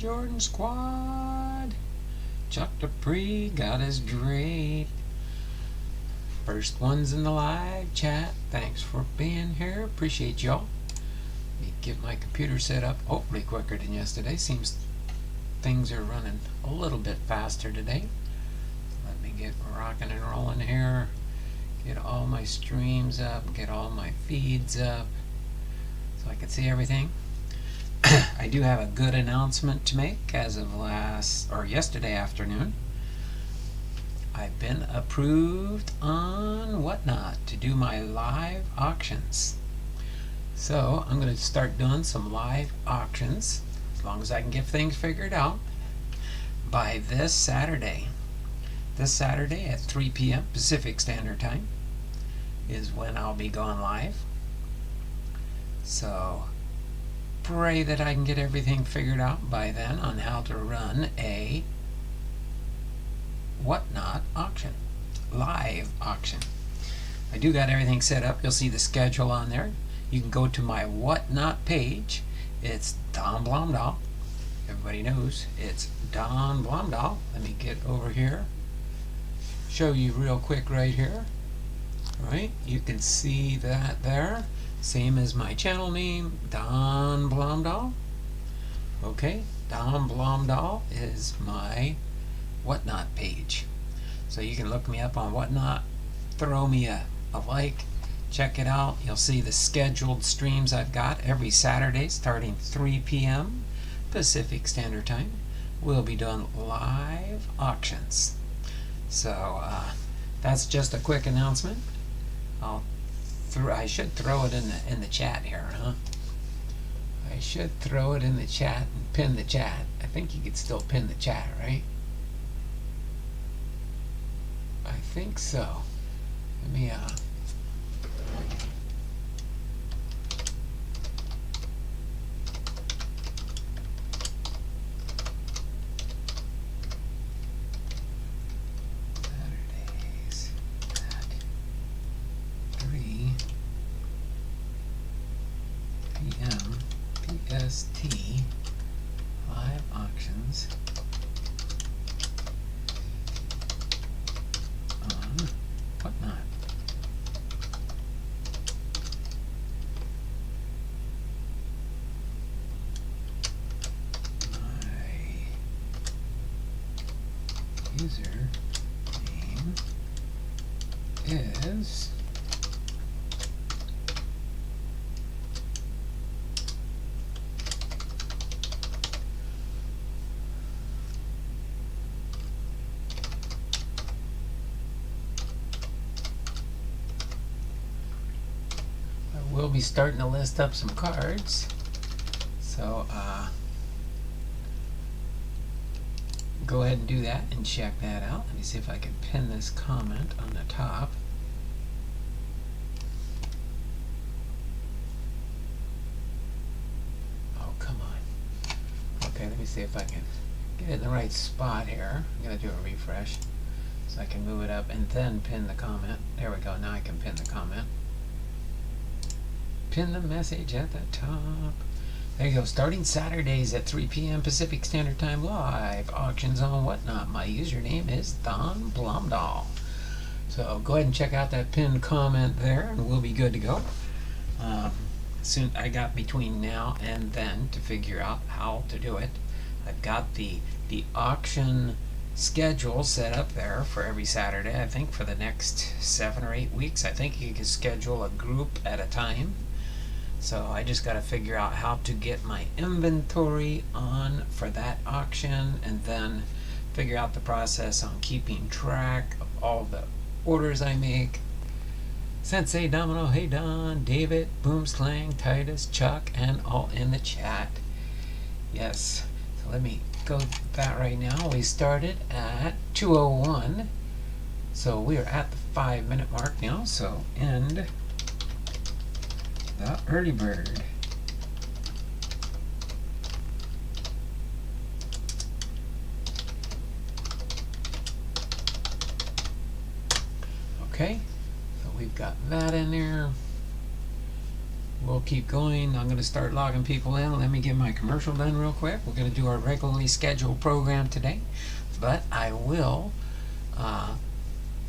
Jordan Squad. Chuck Dupree got us great. First ones in the live chat. Thanks for being here. Appreciate y'all. Let me get my computer set up. Hopefully quicker than yesterday. Seems things are running a little bit faster today. Let me get rocking and rolling here. Get all my streams up. Get all my feeds up so I can see everything. I do have a good announcement to make as of yesterday afternoon. I've been approved on Whatnot to do my live auctions. So I'm going to start doing some live auctions as long as I can get things figured out by this Saturday. This Saturday at 3 p.m. Pacific Standard Time is when I'll be going live. So pray that I can get everything figured out by then on how to run a Whatnot auction, live auction. I do got everything set up. You'll see the schedule on there. You can go to my Whatnot page. It's Don Blomdahl. Everybody knows it's Don Blomdahl. Let me get over here. Show you real quick right here. Right, you can see that there. Same as my channel name, Don Blomdahl. Okay, Don Blomdahl is my Whatnot page. So you can look me up on Whatnot, throw me a like, check it out. You'll see the scheduled streams I've got every Saturday starting 3 p.m. Pacific Standard Time. We'll be doing live auctions. So that's just a quick announcement. I should throw it in the chat here, huh? I should throw it in the chat and pin the chat. I think you could still pin the chat, right? I think so. Let me Saturdays at 3 p.m. PST live auctions on Whatnot. My user name is we'll be starting to list up some cards. So go ahead and do that and check that out. Let me see if I can pin this comment on the top. Oh, come on. Okay, let me see if I can get it in the right spot here. I'm going to do a refresh so I can move it up and then pin the comment. There we go. Now I can pin the comment. Pin the message at the top. There you go. Starting Saturdays at 3 p.m. Pacific Standard Time, live auctions on Whatnot. My username is Don Blomdahl. So go ahead and check out that pinned comment there, and we'll be good to go. Soon I got between now and then to figure out how to do it. I've got the auction schedule set up there for every Saturday. I think for the next 7 or 8 weeks. I think you can schedule a group at a time. So I just got to figure out how to get my inventory on for that auction, and then figure out the process on keeping track of all the orders I make. Sensei Domino, hey Don, David, Boomslang, Titus, Chuck, and all in the chat. Yes, so let me go with that right now. We started at 2:01, so we are at the 5-minute mark now, so end the early bird. Okay, so we've got that in there. we'll keep going. I'm going to start logging people in. Let me get my commercial done real quick. We're going to do our regularly scheduled program today, but I will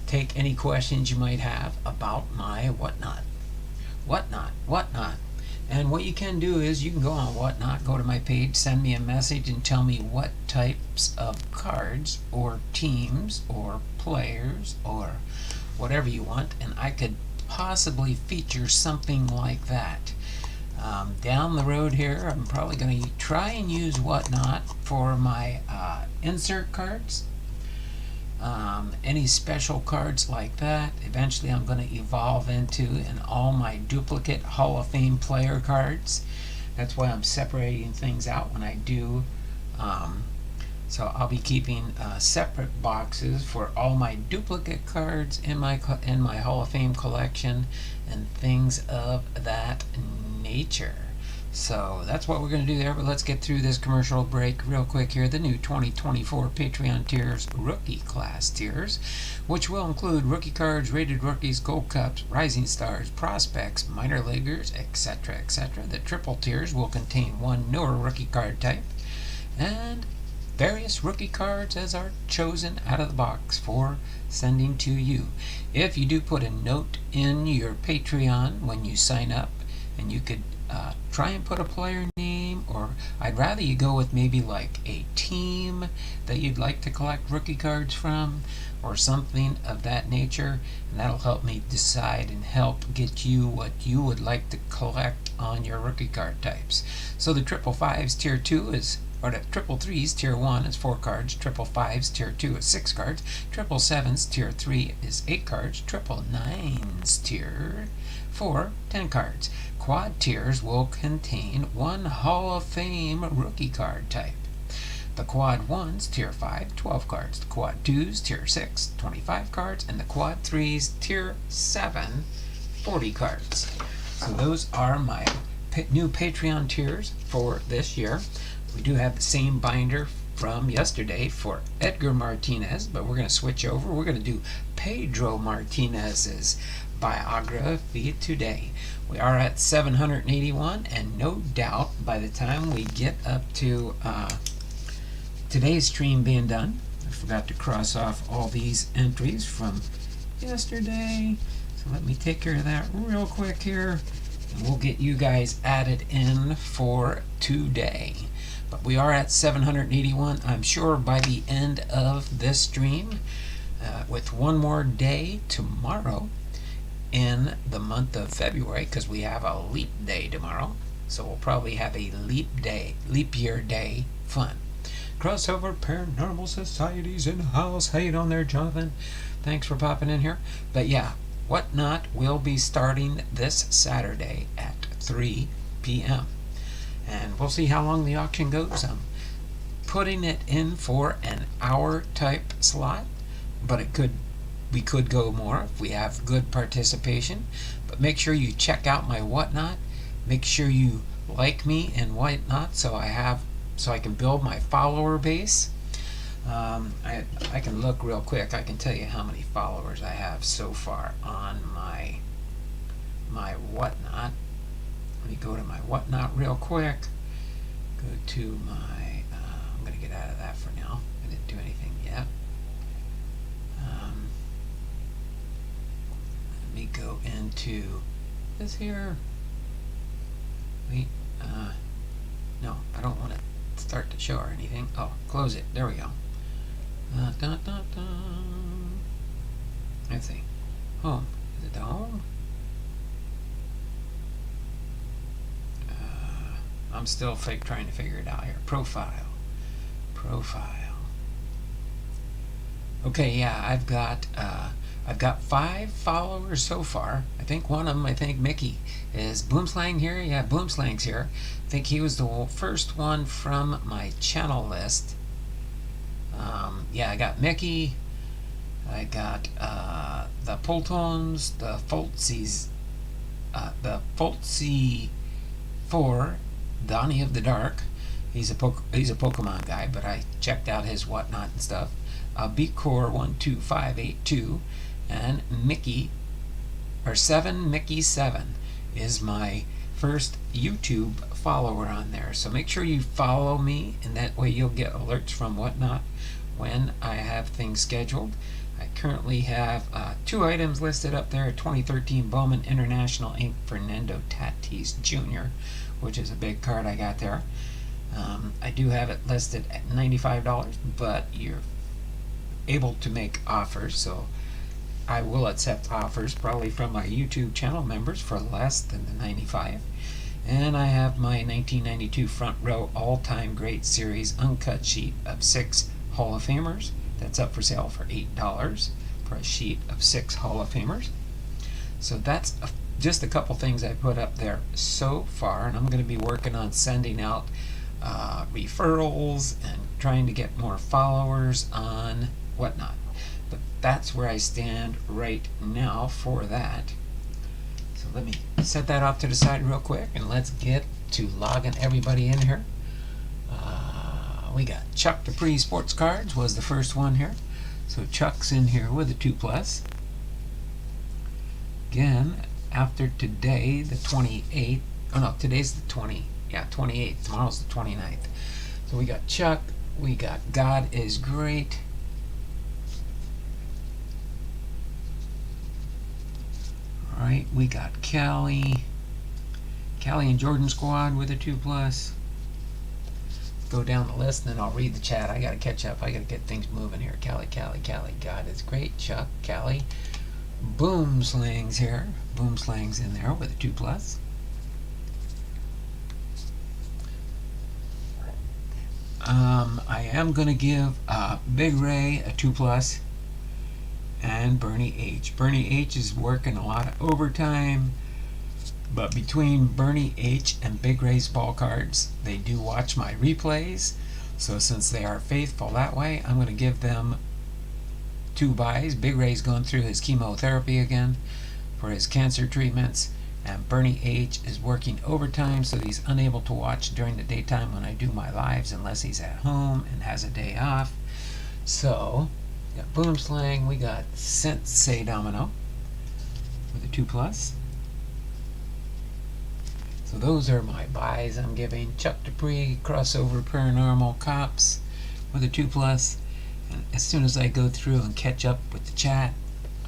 take any questions you might have about my whatnot. And what you can do is you can go on Whatnot, go to my page, send me a message and tell me what types of cards or teams or players or whatever you want, and I could possibly feature something like that. Down the road here, I'm probably going to try and use Whatnot for my insert cards. Any special cards like that, eventually I'm going to evolve into in all my duplicate Hall of Fame player cards. That's why I'm separating things out when I do. So I'll be keeping separate boxes for all my duplicate cards in my Hall of Fame collection and things of that nature. So that's what we're going to do there, but let's get through this commercial break real quick here. The new 2024 Patreon tiers, rookie class tiers, which will include rookie cards, rated rookies, gold cups, rising stars, prospects, minor leaguers, etc., etc. The triple tiers will contain one newer rookie card type and various rookie cards as are chosen out of the box for sending to you. If you do put a note in your Patreon when you sign up, and you could try and put a player name, or I'd rather you go with maybe like a team that you'd like to collect rookie cards from or something of that nature, and that'll help me decide and help get you what you would like to collect on your rookie card types. So the triple fives tier 2 is, or the triple threes tier 1 is 4 cards, triple fives tier 2 is 6 cards, triple sevens tier 3 is 8 cards, triple nines tier 4 10 cards. Quad tiers will contain one Hall of Fame rookie card type. The quad 1s tier 5 12 cards, the quad 2s tier 6 25 cards, and the quad 3s tier 7 40 cards. So those are my new Patreon tiers for this year. We do have the same binder from yesterday for Edgar Martinez, but we're going to switch over. We're going to do Pedro Martinez's biography today. We are at 781, and no doubt by the time we get up to today's stream being done, I forgot to cross off all these entries from yesterday, so let me take care of that real quick here, and we'll get you guys added in for today. But we are at 781. I'm sure by the end of this stream, with one more day tomorrow in the month of February, because we have a leap day tomorrow, so we'll probably have a leap year day fun. Crossover Paranormal Society's in the house. How you doing there, Jonathan? Thanks for popping in here. But yeah, Whatnot will be starting this Saturday at 3 p.m. and we'll see how long the auction goes. I'm putting it in for an hour type slot, but we could go more if we have good participation. But make sure you check out my Whatnot. Make sure you like me and Whatnot so I can build my follower base. I can look real quick. I can tell you how many followers I have so far on my Whatnot. Let me go to my Whatnot real quick. Go to my, I'm going to get out of that for now. I didn't do anything yet. Let me go into this here. Wait, no, I don't want to start the show or anything. Oh, close it. There we go. Let's see. Home. Is it the home? I'm still trying to figure it out here. Profile. Okay, yeah, I've got 5 followers so far. I think one of them, Mickey, is Boomslang here. Yeah, Boomslang's here. I think he was the first one from my channel list. Yeah, I got Mickey. I got the Poltons, the Foltsies, the Foltsy 4, Donnie of the Dark. He's a Pokemon guy, but I checked out his Whatnot and stuff. Beatcore 12582, and Mickey, or 7 Mickey 7 is my first YouTube follower on there. So make sure you follow me, and that way you'll get alerts from Whatnot when I have things scheduled. I currently have 2 items listed up there: 2013 Bowman International Inc. Fernando Tatis Jr., which is a big card I got there. I do have it listed at $95, but you're able to make offers, so I will accept offers probably from my YouTube channel members for less than the $95. And I have my 1992 Front Row All-Time Great Series uncut sheet of 6 Hall of Famers. That's up for sale for $8 for a sheet of 6 Hall of Famers. So that's just a couple things I put up there so far, and I'm going to be working on sending out referrals and trying to get more followers on Whatnot. But that's where I stand right now for that. So let me set that off to the side real quick, and let's get to logging everybody in here. We got Chuck Dupree Sports Cards was the first one here. So Chuck's in here with a 2+. Again, after today, the 28th. Oh no, today's the 28th. Tomorrow's the 29th. So we got Chuck. We got God is Great. Alright, we got Callie and Jordan Squad with a 2+. Go down the list and then I'll read the chat. I gotta catch up. I gotta get things moving here. Callie. God is Great. Chuck, Callie. Boom Slang's here. Boom Slang's in there with a 2+. I am gonna give Big Ray a 2+, and Bernie H. Bernie H is working a lot of overtime, but between Bernie H and Big Ray's ball cards, they do watch my replays. So since they are faithful that way, I'm going to give them 2 buys. Big Ray's going through his chemotherapy again for his cancer treatments, and Bernie H is working overtime, so he's unable to watch during the daytime when I do my lives unless he's at home and has a day off. So we got Boom Slang, we got Sensei Domino with a 2+. So those are my buys I'm giving. Chuck Dupree, Crossover Paranormal Cops with a 2+. And as soon as I go through and catch up with the chat,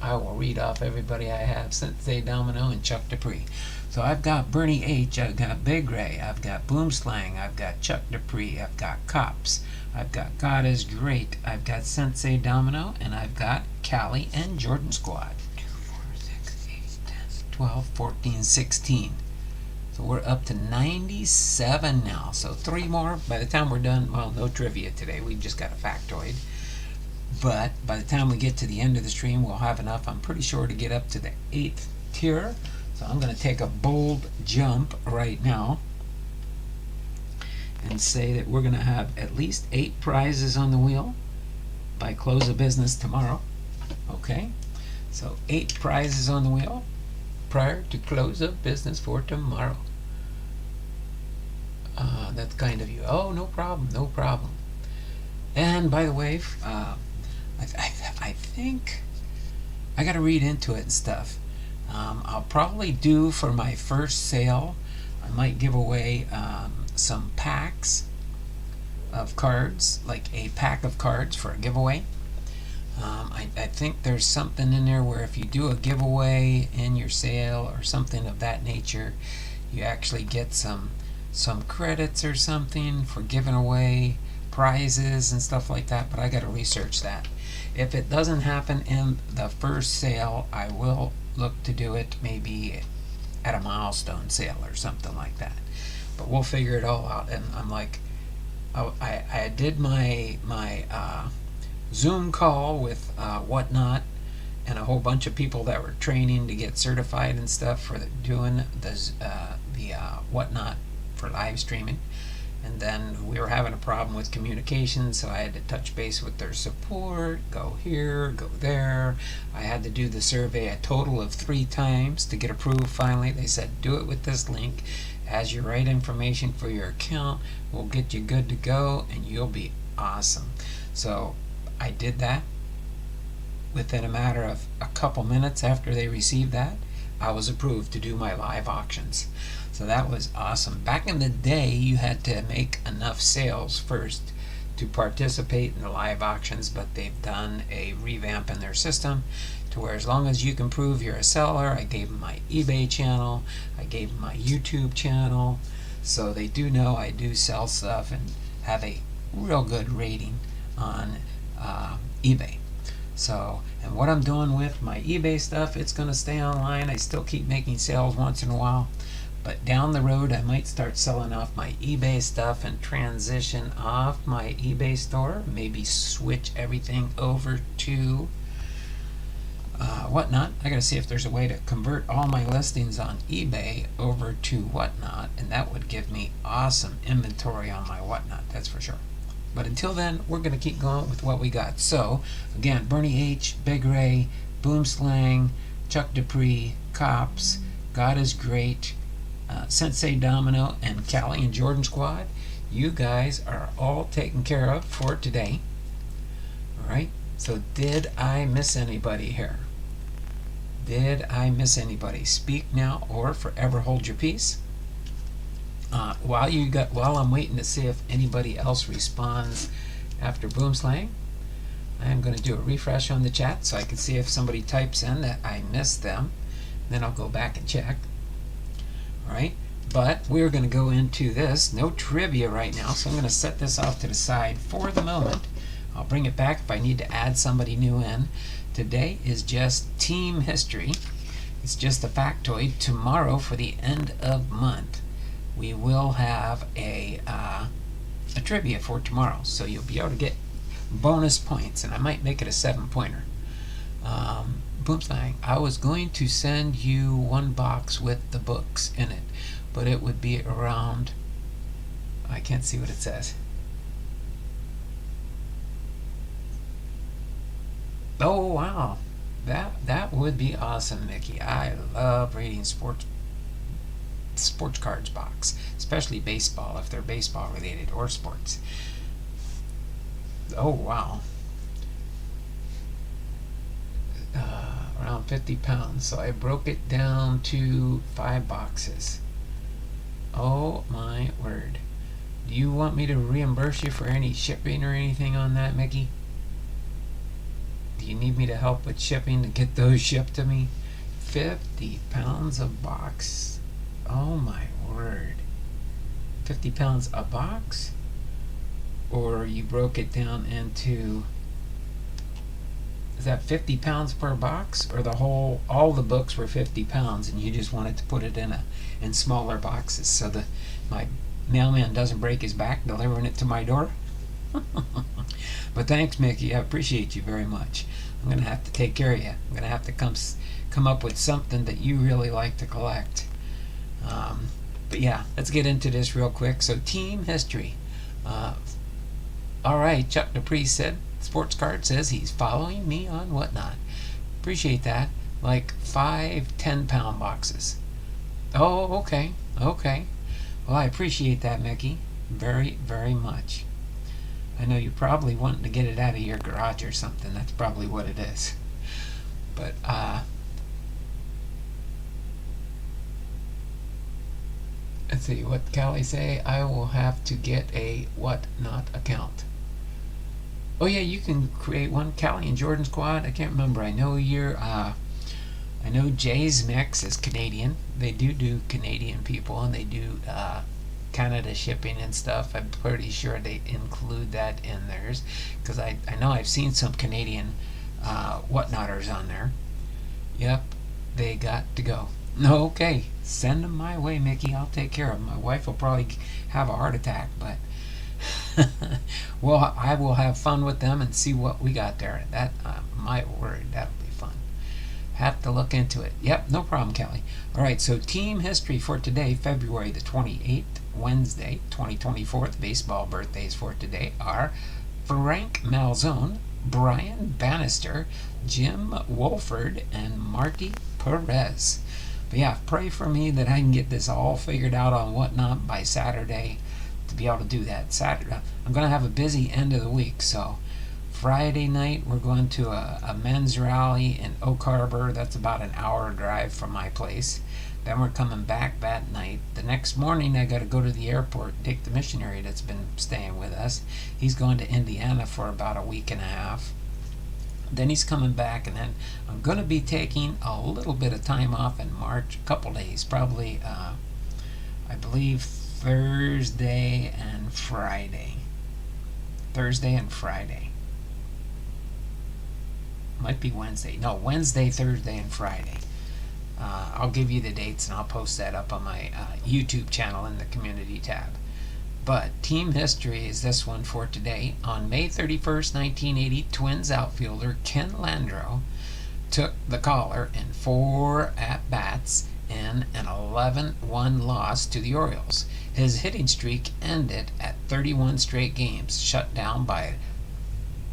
I will read off everybody I have. Sensei Domino and Chuck Dupree. So I've got Bernie H, I've got Big Ray, I've got Boom Slang, I've got Chuck Dupree, I've got Cops, I've got God is Great, I've got Sensei Domino, and I've got Callie and Jordan Squad. 2, 4, 6, 8, 10, 12, 14, 16. So we're up to 97 now. So 3 more. By the time we're done, well, no trivia today. We've just got a factoid. But by the time we get to the end of the stream, we'll have enough, I'm pretty sure, to get up to the 8th tier. So I'm going to take a bold jump right now and say that we're going to have at least 8 prizes on the wheel by close of business tomorrow. Okay? So 8 prizes on the wheel prior to close of business for tomorrow. That's kind of you. Oh, no problem, no problem. And by the way, I think I got to read into it and stuff. I'll probably do for my first sale, I might give away some packs of cards, like a pack of cards for a giveaway. I think there's something in there where if you do a giveaway in your sale or something of that nature, you actually get some credits or something for giving away prizes and stuff like that, but I got to research that. If it doesn't happen in the first sale, I will look to do it maybe at a milestone sale or something like that. But we'll figure it all out. And I'm like, I did my Zoom call with Whatnot and a whole bunch of people that were training to get certified and stuff for doing the Whatnot for live streaming. And then we were having a problem with communication, so I had to touch base with their support, go here, go there. I had to do the survey a total of 3 times to get approved. Finally, they said, do it with this link. As your right information for your account, we'll get you good to go, and you'll be awesome. So I did that. Within a matter of a couple minutes after they received that, I was approved to do my live auctions. So that was awesome. Back in the day, you had to make enough sales first to participate in the live auctions, but they've done a revamp in their system to where as long as you can prove you're a seller. I gave them my eBay channel, I gave them my YouTube channel, so they do know I do sell stuff and have a real good rating on eBay. So, and what I'm doing with my eBay stuff, it's going to stay online. I still keep making sales once in a while, but down the road I might start selling off my eBay stuff and transition off my eBay store, maybe switch everything over to Whatnot. I gotta see if there's a way to convert all my listings on eBay over to Whatnot, and that would give me awesome inventory on my Whatnot, that's for sure. But until then, we're gonna keep going with what we got. So again, Bernie H, Big Ray, Boomslang, Chuck Dupree, Cops, God is Great, Sensei Domino, and Callie and Jordan Squad. You guys are all taken care of for today. Alright, so did I miss anybody here? Did I miss anybody? Speak now or forever hold your peace. While I'm waiting to see if anybody else responds after Boomslang, I am going to do a refresh on the chat so I can see if somebody types in that I missed them. Then I'll go back and check. Alright, but we're going to go into this. No trivia right now, so I'm going to set this off to the side for the moment. I'll bring it back if I need to add somebody new in. Today is just team history. It's just a factoid. Tomorrow, for the end of month, we will have a trivia for tomorrow. So you'll be able to get bonus points, and I might make it a 7-pointer. Boomslang, I was going to send you one box with the books in it, but it would be around, I can't see what it says. Oh wow, that would be awesome, Mickey. I love reading sports cards box, especially baseball if they're baseball related or sports. Oh wow, around 50 pounds. So I broke it down to 5 boxes. Oh my word! Do you want me to reimburse you for any shipping or anything on that, Mickey? Do you need me to help with shipping to get those shipped to me? 50 pounds a box. Oh my word. 50 pounds a box? Or you broke it down into, is that 50 pounds per box? Or all the books were 50 pounds and you just wanted to put it in smaller boxes so that my mailman doesn't break his back delivering it to my door? But thanks, Mickey. I appreciate you very much. I'm going to have to take care of you. I'm going to have to come up with something that you really like to collect. But yeah, let's get into this real quick. So team history. Alright, Chuck Dupree said, sports card says he's following me on Whatnot. Appreciate that. Like 5 10-pound boxes. Oh, okay. Okay. Well, I appreciate that, Mickey. Very, very much. I know you're probably wanting to get it out of your garage or something. That's probably what it is. But, let's see, what Callie say? I will have to get a Whatnot account. Oh yeah, you can create one. Callie and Jordan Squad. I can't remember. I know I know Jay's Mix is Canadian. They do Canadian people, and they do Canada shipping and stuff. I'm pretty sure they include that in theirs, because I know I've seen some Canadian Whatnotters on there. Yep, they got to go. Okay, send them my way, Mickey. I'll take care of them. My wife will probably have a heart attack, but well, I will have fun with them and see what we got there. That my word, that'll be fun. Have to look into it. Yep, no problem, Kelly. All right, so team history for today, February the 28th, Wednesday, 2024. The baseball birthdays for today are Frank Malzone, Brian Bannister, Jim Wolford, and Marty Perez. But yeah, pray for me that I can get this all figured out on Whatnot by Saturday to be able to do that. Saturday, I'm going to have a busy end of the week, so Friday night, we're going to a men's rally in Oak Harbor. That's about an hour drive from my place. Then we're coming back that night. The next morning, I got to go to the airport and take the missionary that's been staying with us. He's going to Indiana for about a week and a half. Then he's coming back, and then I'm going to be taking a little bit of time off in March, a couple days, probably, I believe Thursday and Friday. Thursday and Friday. Might be Wednesday. No, Wednesday, Thursday, and Friday. I'll give you the dates, and I'll post that up on my YouTube channel in the community tab. But team history is this one for today. On May 31st, 1980, Twins outfielder Ken Landreau took the collar in 4 at-bats in an 11-1 loss to the Orioles. His hitting streak ended at 31 straight games, shut down by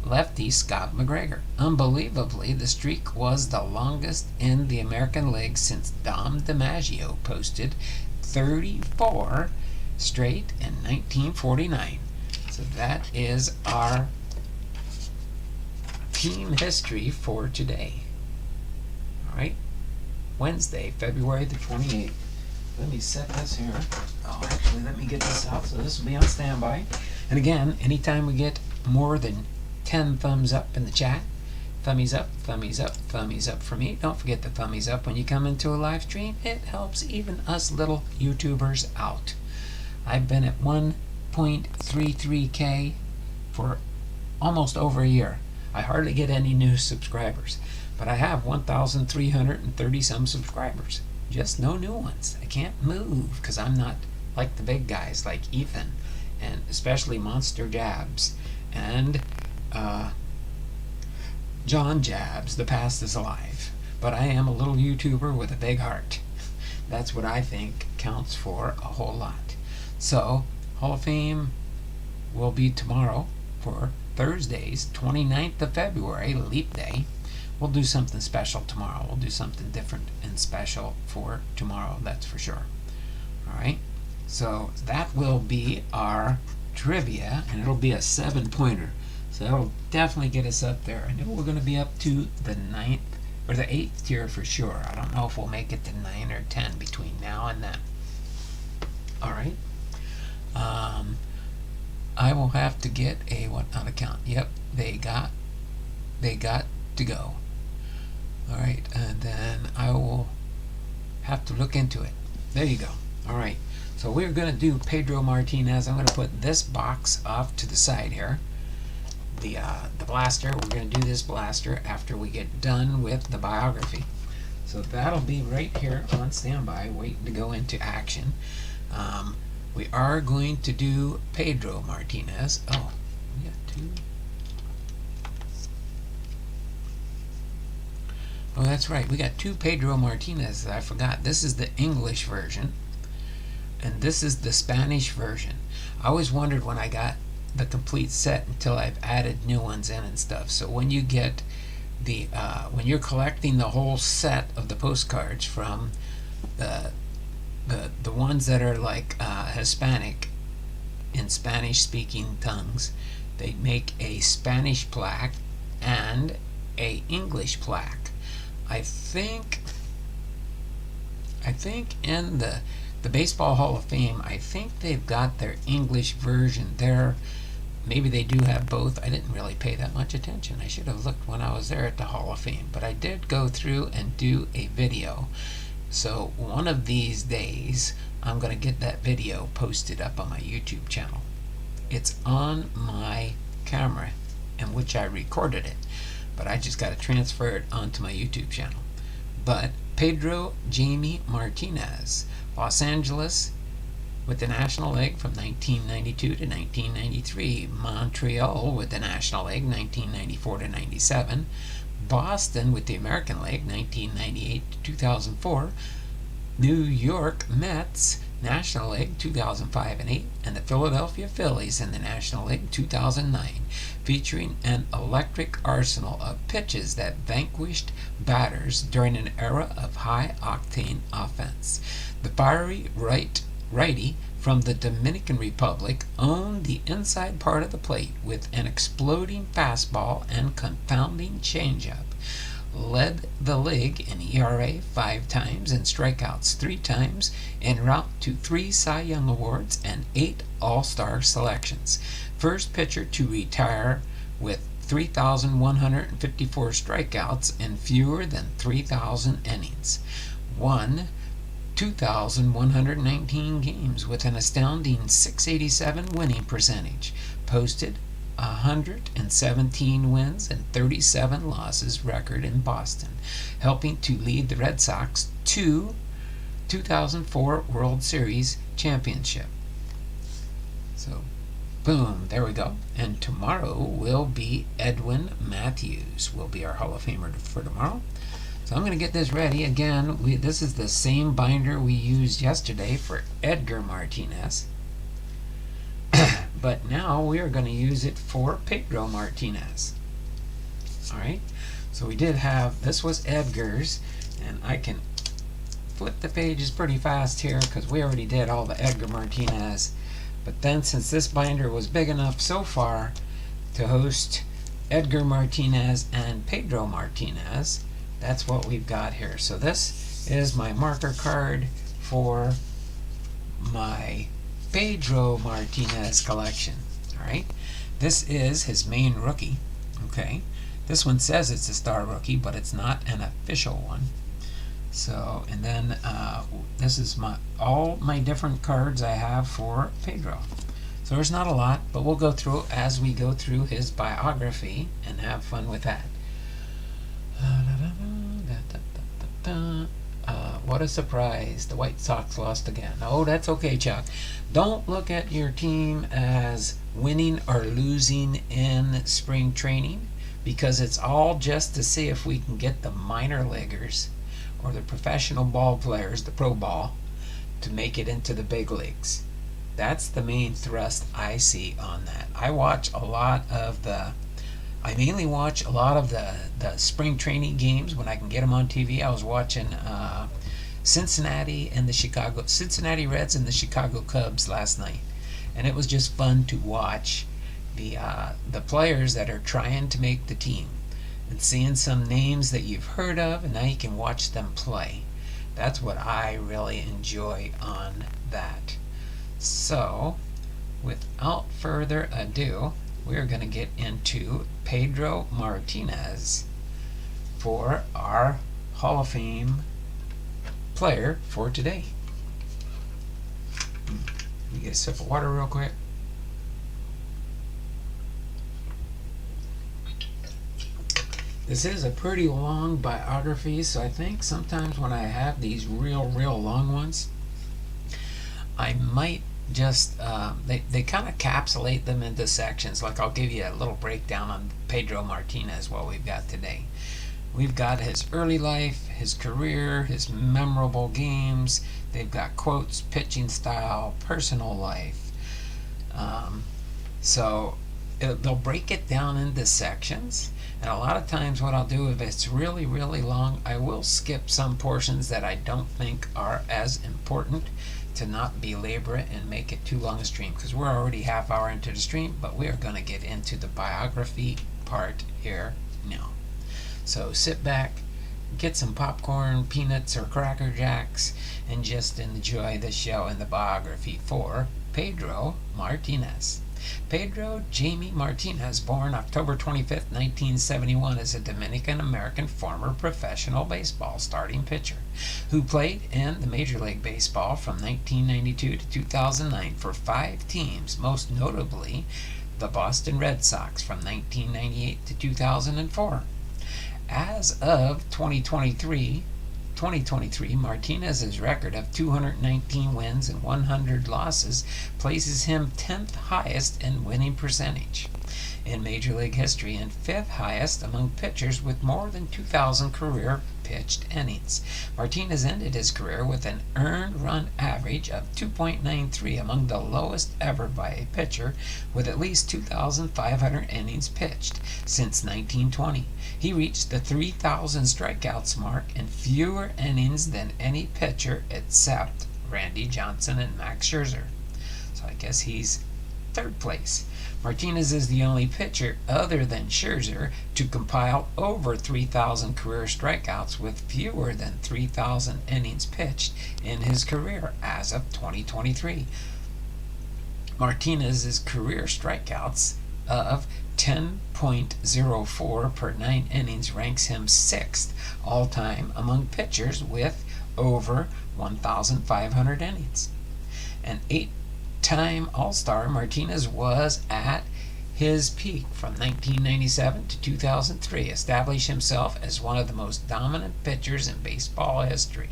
lefty Scott McGregor. Unbelievably, the streak was the longest in the American League since Dom DiMaggio posted 34 straight in 1949. So that is our team history for today. All right, Wednesday, February the 28th. Let me set this here. Oh, actually, let me get this out. So this will be on standby. And again, anytime we get more than 10 thumbs up in the chat, thummies up, thummies up, thummies up for me. Don't forget the thummies up when you come into a live stream. It helps even us little YouTubers out. I've been at 1.33K for almost over a year. I hardly get any new subscribers, but I have 1,330 some subscribers. Just no new ones. I can't move because I'm not like the big guys like Ethan, and especially Monster Jabs and John Jabs. The past is alive, but I am a little YouTuber with a big heart. That's what I think counts for a whole lot. So, Hall of Fame will be tomorrow for Thursday's 29th of February, Leap Day. We'll do something special tomorrow. We'll do something different and special for tomorrow, that's for sure. All right, so that will be our trivia, and it'll be a 7-pointer. So that'll definitely get us up there. I know we're going to be up to the 9th or the 8th tier for sure. I don't know if we'll make it to 9 or 10 between now and then. All right. I will have to get a what-not account. Yep, they got to go. All right, and then I will have to look into it. There you go. All right, so we're going to do Pedro Martinez. I'm going to put this box off to the side here. The blaster. We're going to do this blaster after we get done with the biography. So that'll be right here on standby, waiting to go into action. We are going to do Pedro Martinez. Oh, we got 2. Oh, that's right. We got 2 Pedro Martinez. I forgot. This is the English version, and this is the Spanish version. I always wondered when I got the complete set until I've added new ones in and stuff. So when you get the when you're collecting the whole set of the postcards from the ones that are like Hispanic in Spanish-speaking tongues, they make a Spanish plaque and a English plaque. I think in the Baseball Hall of Fame, I think they've got their English version there. Maybe they do have both. I didn't really pay that much attention. I should have looked when I was there at the Hall of Fame, but I did go through and do a video. So one of these days, I'm going to get that video posted up on my YouTube channel. It's on my camera in which I recorded it, but I just got to transfer it onto my YouTube channel. But Pedro Jamie Martinez, Los Angeles with the National League from 1992 to 1993, Montreal with the National League 1994 to 97, Boston with the American League 1998 to 2004, New York Mets National League 2005 and 8, and the Philadelphia Phillies in the National League 2009, featuring an electric arsenal of pitches that vanquished batters during an era of high-octane offense. The fiery righty from the Dominican Republic owned the inside part of the plate with an exploding fastball and confounding changeup. Led the league in ERA 5 times and strikeouts 3 times, en route to 3 Cy Young Awards and 8 All-Star selections. First pitcher to retire with 3,154 strikeouts and fewer than 3,000 innings. Won 2,119 games with an astounding .687 winning percentage. Posted 117 wins and 37 losses record in Boston, helping to lead the Red Sox to 2004 World Series championship. So, boom, there we go. And tomorrow will be Edwin Matthews, will be our Hall of Famer for tomorrow. So I'm going to get this ready. Again, this is the same binder we used yesterday for Edgar Martinez. But now we are going to use it for Pedro Martinez. Alright, so we did have, this was Edgar's, and I can flip the pages pretty fast here because we already did all the Edgar Martinez. But then since this binder was big enough so far to host Edgar Martinez and Pedro Martinez, that's what we've got here. So this is my marker card for my Pedro Martinez collection. Alright, this is his main rookie. Okay, this one says it's a star rookie, but it's not an official one. So, and then this is all my different cards I have for Pedro. So there's not a lot, but we'll go through as we go through his biography and have fun with that. What a surprise. The White Sox lost again. Oh, that's okay, Chuck. Don't look at your team as winning or losing in spring training, because it's all just to see if we can get the minor leaguers or the professional ball players, the pro ball, to make it into the big leagues. That's the main thrust I see on that. I mainly watch a lot of the spring training games when I can get them on TV. I was watching Cincinnati Reds and the Chicago Cubs last night, and it was just fun to watch the players that are trying to make the team and seeing some names that you've heard of, and now you can watch them play. That's what I really enjoy on that. So, without further ado, we're going to get into Pedro Martinez for our Hall of Fame player for today. Let me get a sip of water real quick. This is a pretty long biography, so I think sometimes when I have these real long ones, I might just, they kind of capsulate them into sections. Like I'll give you a little breakdown on Pedro Martinez, what we've got today. We've got his early life, his career, his memorable games. They've got quotes, pitching style, personal life. So they'll break it down into sections. And a lot of times what I'll do, if it's really long, I will skip some portions that I don't think are as important to not belabor it and make it too long a stream, because we're already half hour into the stream, but we are going to get into the biography part here now. So sit back, get some popcorn, peanuts, or Cracker Jacks, and just enjoy the show and the biography for Pedro Martinez. Pedro Jamie Martinez, born October 25th, 1971, is a Dominican-American former professional baseball starting pitcher who played in the Major League Baseball from 1992 to 2009 for 5 teams, most notably the Boston Red Sox from 1998 to 2004. As of 2023, Martinez's record of 219 wins and 100 losses places him 10th highest in winning percentage in Major League history and 5th highest among pitchers with more than 2,000 career pitched innings. Martinez ended his career with an earned run average of 2.93, among the lowest ever by a pitcher with at least 2,500 innings pitched since 1920. He reached the 3,000 strikeouts mark in fewer innings than any pitcher except Randy Johnson and Max Scherzer. So I guess he's third place. Martinez is the only pitcher other than Scherzer to compile over 3,000 career strikeouts with fewer than 3,000 innings pitched in his career as of 2023. Martinez's career strikeouts of 10.04 per 9 innings ranks him 6th all-time among pitchers with over 1,500 innings. An 8-time All-Star, Martinez was at his peak from 1997 to 2003, established himself as one of the most dominant pitchers in baseball history.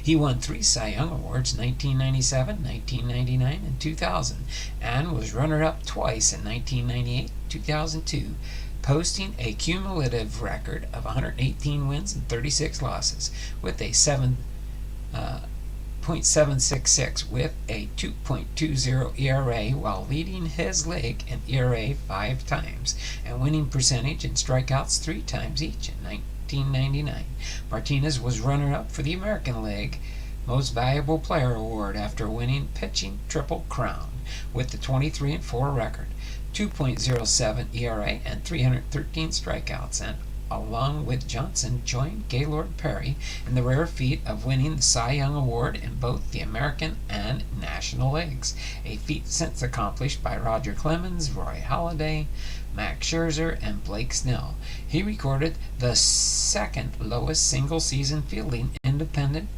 He won 3 Cy Young Awards, 1997, 1999, and 2000, and was runner-up twice in 1998 and 2002, posting a cumulative record of 118 wins and 36 losses, with a 7.766 with a 2.20 ERA, while leading his league in ERA 5 times and winning percentage and strikeouts 3 times each in 1999. Martinez was runner-up for the American League Most Valuable Player Award after winning pitching Triple Crown with the 23-4 record, 2.07 ERA, and 313 strikeouts, and along with Johnson, joined Gaylord Perry in the rare feat of winning the Cy Young Award in both the American and National Leagues, a feat since accomplished by Roger Clemens, Roy Halladay, Max Scherzer, and Blake Snell. He recorded the second lowest single-season fielding independent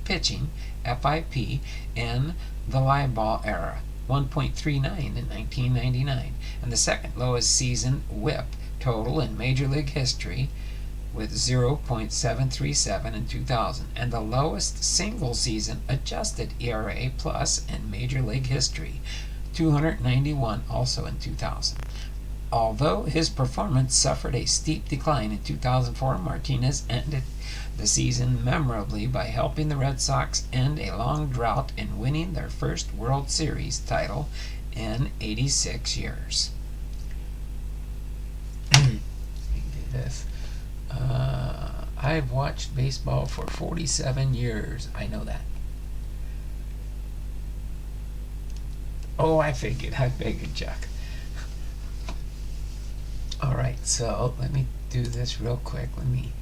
pitching FIP in the live ball era, 1.39 in 1999, and the second lowest season WHIP total in Major League history with 0.737 in 2000, and the lowest single-season adjusted ERA plus in Major League history, 291, also in 2000. Although his performance suffered a steep decline in 2004, Martinez ended the season memorably by helping the Red Sox end a long drought and winning their first World Series title in 86 years. This. I've watched baseball for 47 years. I know that. Oh, I figured, Chuck. Alright, so let me do this real quick. Let me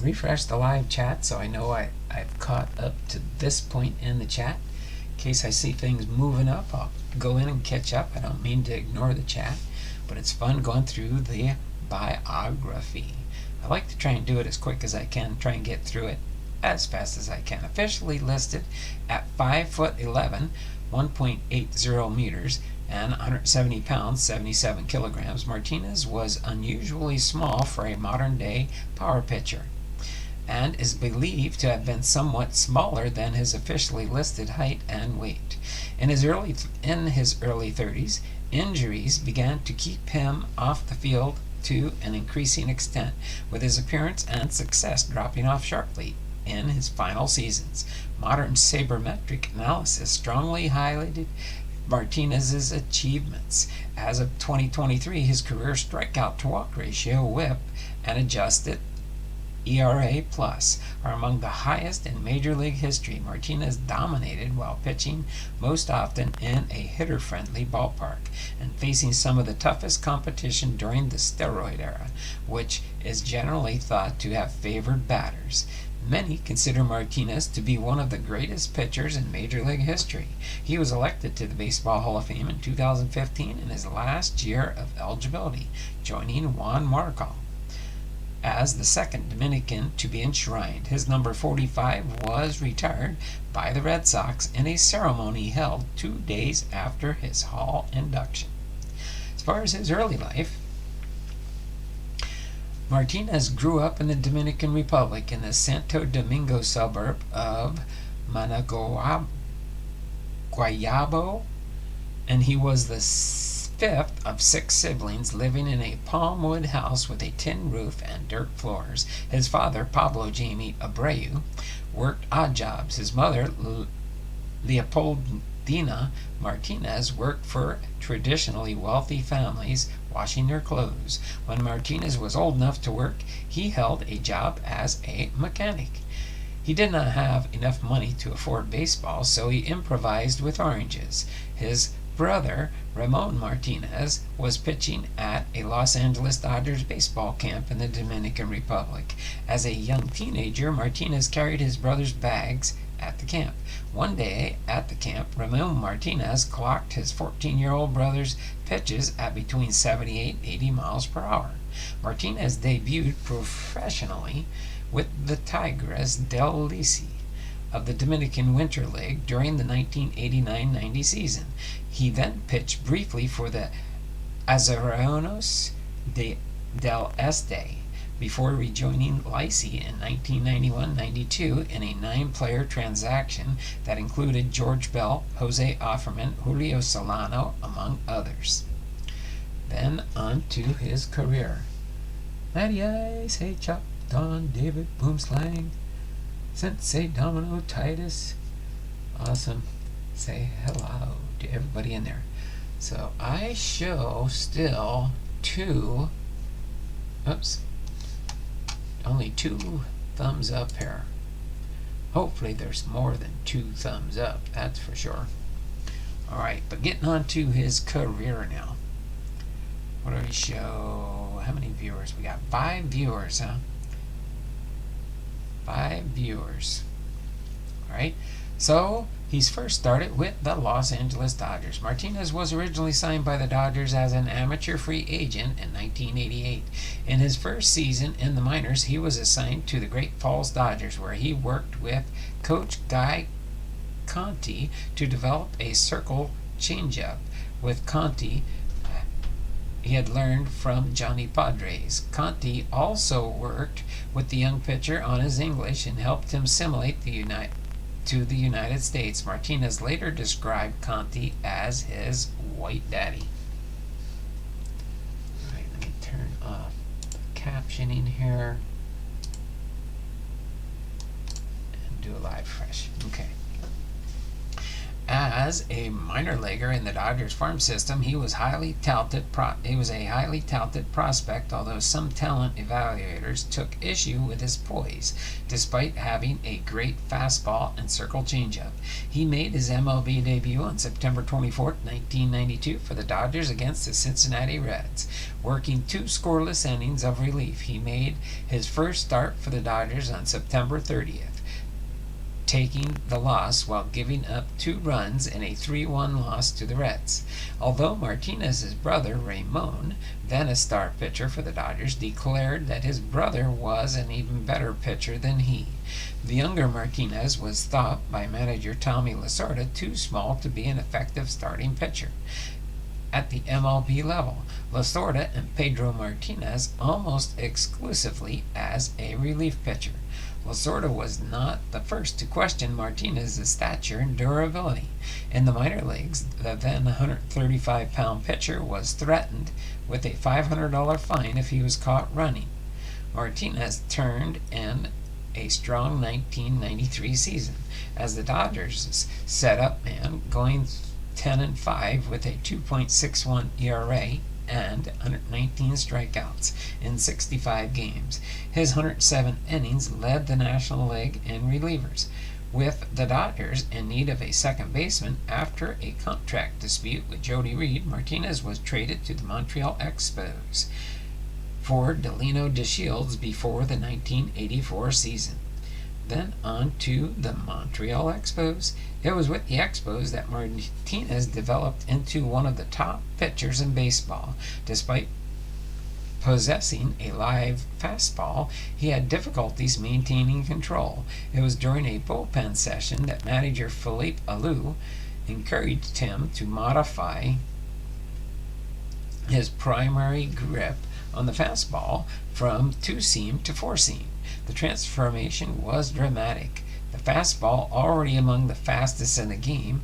refresh the live chat so I know I've caught up to this point in the chat. In case I see things moving up, I'll go in and catch up. I don't mean to ignore the chat, but it's fun going through the biography. I like to try and do it as quick as I can, try and get through it as fast as I can. Officially listed at 5'11", 1.80 meters, and 170 pounds, 77 kilograms, Martinez was unusually small for a modern-day power pitcher, and is believed to have been somewhat smaller than his officially listed height and weight. In his early 30s, injuries began to keep him off the field to an increasing extent, with his appearance and success dropping off sharply in his final seasons. Modern sabermetric analysis strongly highlighted Martinez's achievements. As of 2023, his career strikeout to walk ratio, WHIP, and adjusted ERA plus are among the highest in Major League history. Martinez dominated while pitching most often in a hitter-friendly ballpark and facing some of the toughest competition during the steroid era, which is generally thought to have favored batters. Many consider Martinez to be one of the greatest pitchers in Major League history. He was elected to the Baseball Hall of Fame in 2015 in his last year of eligibility, joining Juan Marichal as the second Dominican to be enshrined. His number 45 was retired by the Red Sox in a ceremony held 2 days after his Hall induction. As far as his early life, Martinez grew up in the Dominican Republic in the Santo Domingo suburb of Guayabo, and he was the fifth of 6 siblings living in a palm wood house with a tin roof and dirt floors. His father, Pablo Jamie Abreu, worked odd jobs. His mother, Leopoldina Martinez, worked for traditionally wealthy families, washing their clothes. When Martinez was old enough to work, he held a job as a mechanic. He did not have enough money to afford baseball, so he improvised with oranges. His brother, Ramon Martinez, was pitching at a Los Angeles Dodgers baseball camp in the Dominican Republic. As a young teenager, Martinez carried his brother's bags at the camp. One day at the camp, Ramon Martinez clocked his 14-year-old brother's pitches at between 78 and 80 miles per hour. Martinez debuted professionally with the Tigres del Licey of the Dominican Winter League during the 1989-90 season. He then pitched briefly for the Azureros del Este before rejoining Licey in 1991-92 in a 9-player transaction that included George Bell, Jose Offerman, Julio Solano, among others. Then on to his career. Matty Ice, Hey Chop, Don, David, Boomslang, Sensei Domino, Titus. Awesome. Say hello to everybody in there. So I show still only 2 thumbs up here. Hopefully there's more than 2 thumbs up, that's for sure. Alright, but getting on to his career now. What do we show? How many viewers? We got 5 viewers, huh? 5 viewers. Alright, so he's first started with the Los Angeles Dodgers. Martinez was originally signed by the Dodgers as an amateur free agent in 1988. In his first season in the minors, he was assigned to the Great Falls Dodgers, where he worked with Coach Guy Conti to develop a circle changeup. With Conti, he had learned from Johnny Padres. Conti also worked with the young pitcher on his English and helped him assimilate to the United States. Martinez later described Conti as his white daddy. Alright, let me turn off the captioning here and do a live fresh. Okay. As a minor leaguer in the Dodgers farm system, he was a highly touted prospect, although some talent evaluators took issue with his poise, despite having a great fastball and circle changeup. He made his MLB debut on September 24, 1992 for the Dodgers against the Cincinnati Reds. Working 2 scoreless innings of relief, he made his first start for the Dodgers on September 30th. Taking the loss while giving up 2 runs in a 3-1 loss to the Reds. Although Martinez's brother, Ramon, then a star pitcher for the Dodgers, declared that his brother was an even better pitcher than he. The younger Martinez was thought by manager Tommy Lasorda too small to be an effective starting pitcher. At the MLB level, Lasorda and Pedro Martinez almost exclusively as a relief pitcher. Lasorda was not the first to question Martinez's stature and durability. In the minor leagues, the then 135-pound pitcher was threatened with a $500 fine if he was caught running. Martinez turned in a strong 1993 season as the Dodgers set-up man, going 10-5 with a 2.61 ERA and 119 strikeouts in 65 games. His 107 innings led the National League in relievers. With the Dodgers in need of a second baseman after a contract dispute with Jody Reed, Martinez was traded to the Montreal Expos for Delino DeShields before the 1984 season. Then on to the Montreal Expos. It was with the Expos that Martinez developed into one of the top pitchers in baseball. Despite possessing a live fastball, he had difficulties maintaining control. It was during a bullpen session that manager Philippe Alou encouraged him to modify his primary grip on the fastball from 2-seam to 4-seam. The transformation was dramatic. The fastball, already among the fastest in the game,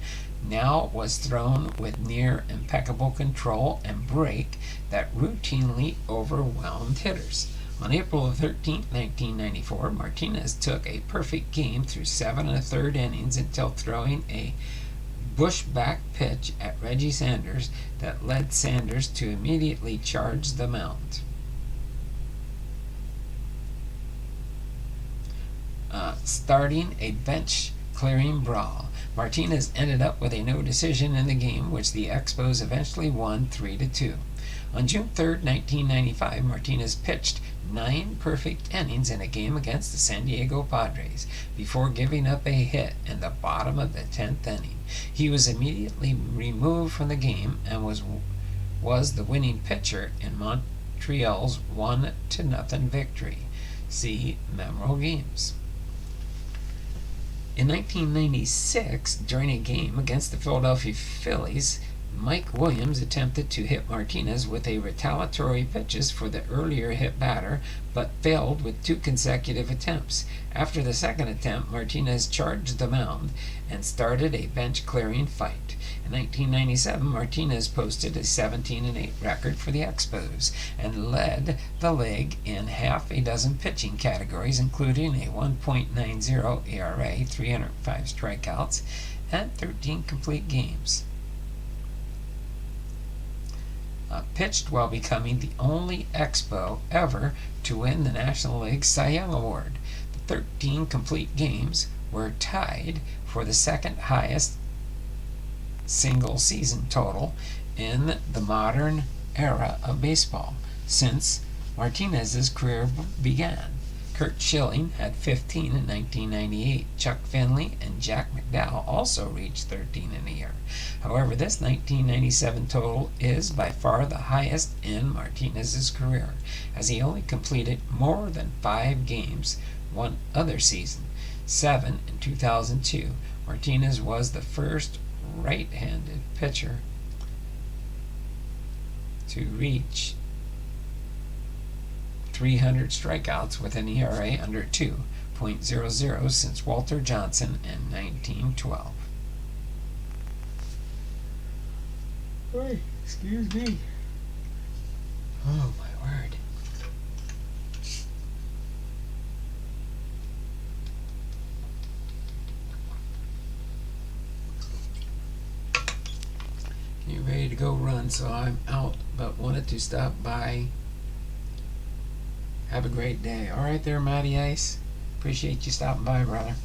now was thrown with near impeccable control and break that routinely overwhelmed hitters. On April 13, 1994, Martinez took a perfect game through 7 1/3 innings until throwing a bushback pitch at Reggie Sanders that led Sanders to immediately charge the mound. Starting a bench-clearing brawl. Martinez ended up with a no decision in the game, which the Expos eventually won 3-2. On June 3, 1995, Martinez pitched 9 perfect innings in a game against the San Diego Padres before giving up a hit in the bottom of the 10th inning. He was immediately removed from the game and was the winning pitcher in Montreal's 1-0 victory. See Memorable Games. In 1996, during a game against the Philadelphia Phillies, Mike Williams attempted to hit Martinez with a retaliatory pitches for the earlier hit batter, but failed with 2 consecutive attempts. After the second attempt, Martinez charged the mound and started a bench-clearing fight. In 1997, Martinez posted a 17-8 record for the Expos and led the league in half a dozen pitching categories, including a 1.90 ERA, 305 strikeouts, and 13 complete games. Pitched while becoming the only Expo ever to win the National League Cy Young Award. The 13 complete games were tied for the second highest single season total in the modern era of baseball since Martinez's career began. Curt Schilling had 15 in 1998. Chuck Finley and Jack McDowell also reached 13 in a year. However, this 1997 total is by far the highest in Martinez's career, as he only completed more than 5 games one other season, 7 in 2002. Martinez was the first right-handed pitcher to reach 300 strikeouts with an ERA under 2.00 since Walter Johnson in 1912. Hey, excuse me. Oh my word. Getting ready to go run, so I'm out, but wanted to stop by. Have a great day. All right there, Matty Ice. Appreciate you stopping by, brother.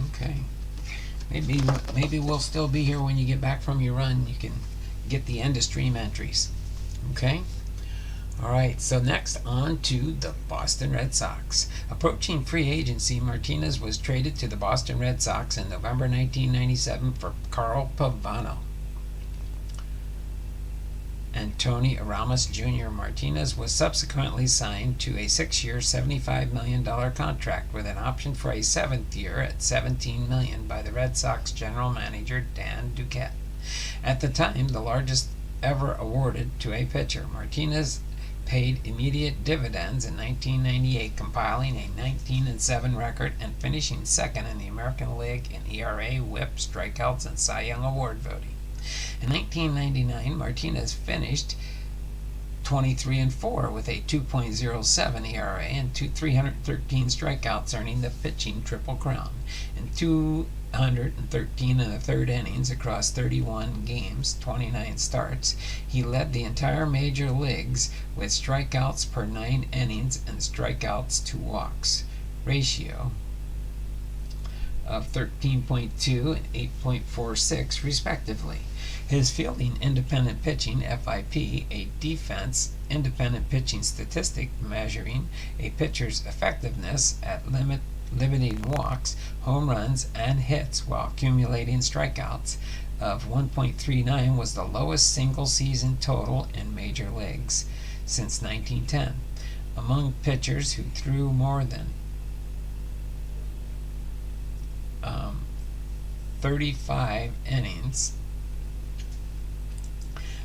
Okay. Maybe we'll still be here when you get back from your run. You can get the end of stream entries. Okay? All right, so next on to the Boston Red Sox. Approaching free agency, Martinez was traded to the Boston Red Sox in November 1997 for Carl Pavano and Tony Aramis Jr. Martinez was subsequently signed to a 6-year, $75 million contract with an option for a 7th year at $17 million by the Red Sox general manager Dan Duquette. At the time, the largest ever awarded to a pitcher. Martinez paid immediate dividends in 1998, compiling a 19-7 record and finishing second in the American League in ERA, WHIP, strikeouts, and Cy Young Award voting. In 1999, Martinez finished 23-4 with a 2.07 ERA and 313 strikeouts, earning the pitching triple crown. In 213 and a third innings across 31 games, 29 starts, he led the entire major leagues with strikeouts per 9 innings and strikeouts to walks ratio of 13.2 and 8.46 respectively. His fielding independent pitching, FIP, a defense independent pitching statistic measuring a pitcher's effectiveness at limiting walks, home runs, and hits while accumulating strikeouts, of 1.39 was the lowest single season total in major leagues since 1910. Among pitchers who threw more than 35 innings,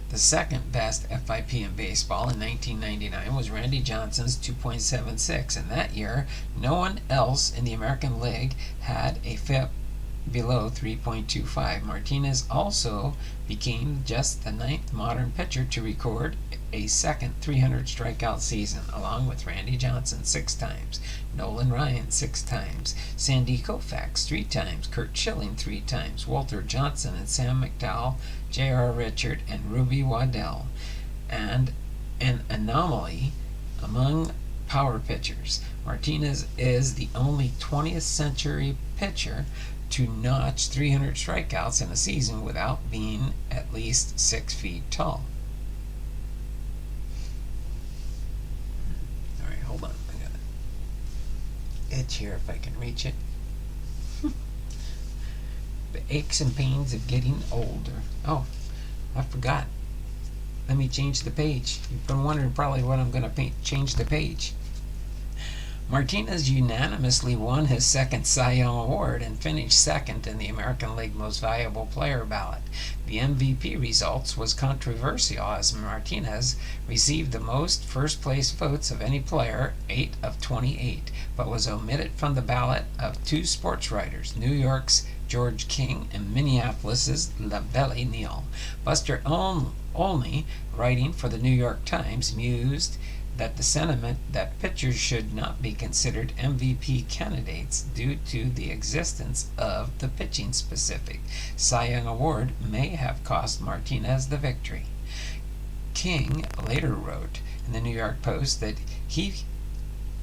the second best FIP in baseball in 1999 was Randy Johnson's 2.76, and that year no one else in the American League had a FIP below 3.25. Martinez also became just the 9th modern pitcher to record a second 300 strikeout season, along with Randy Johnson 6 times, Nolan Ryan 6 times, Sandy Koufax 3 times, Curt Schilling 3 times, Walter Johnson and Sam McDowell, J.R. Richard, and Ruby Waddell, and an anomaly among power pitchers. Martinez is the only 20th century pitcher to notch 300 strikeouts in a season without being at least 6 feet tall. All right, hold on. I got an itch here if I can reach it. The aches and pains of getting older. Oh, I forgot. Let me change the page. You've been wondering probably what I'm going to change the page. Martinez unanimously won his second Cy Young Award and finished second in the American League Most Valuable Player ballot. The MVP results was controversial as Martinez received the most first-place votes of any player, 8 of 28, but was omitted from the ballot of 2 sports writers, New York's George King and Minneapolis's LaVelle Neal. Buster Olney, writing for the New York Times, mused that the sentiment that pitchers should not be considered MVP candidates due to the existence of the pitching-specific Cy Young Award may have cost Martinez the victory. King later wrote in the New York Post that he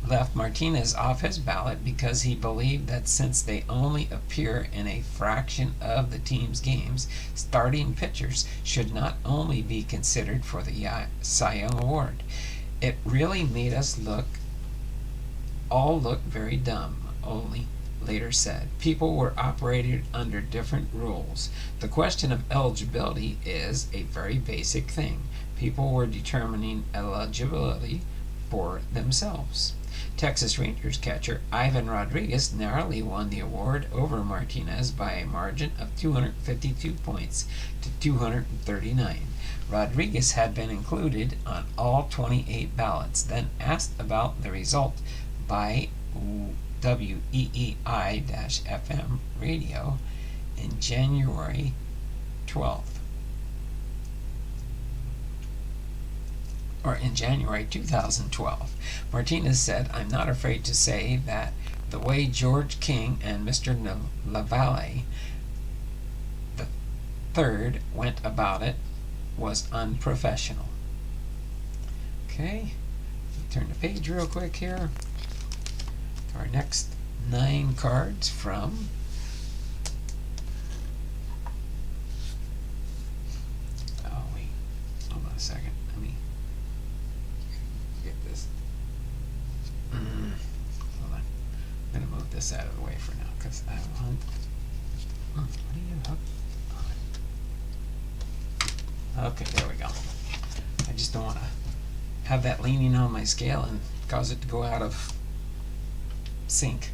left Martinez off his ballot because he believed that since they only appear in a fraction of the team's games, starting pitchers should not only be considered for the Cy Young Award. It really made us all look very dumb, Olney later said. People were operated under different rules. The question of eligibility is a very basic thing. People were determining eligibility for themselves. Texas Rangers catcher Ivan Rodriguez narrowly won the award over Martinez by a margin of 252 points to 239. Rodriguez had been included on all 28 ballots. Then asked about the result by WEEI-FM radio in January 12th. Or in January 2012. Martinez said, "I'm not afraid to say that the way George King and Mr. LaVelle III went about it was unprofessional." Okay, turn the page real quick here to our next 9 cards from hold on a second, let me get this. Hold on, I'm going to move this out of the way for now because I want what do you have? Okay, there we go. I just don't want to have that leaning on my scale and cause it to go out of sync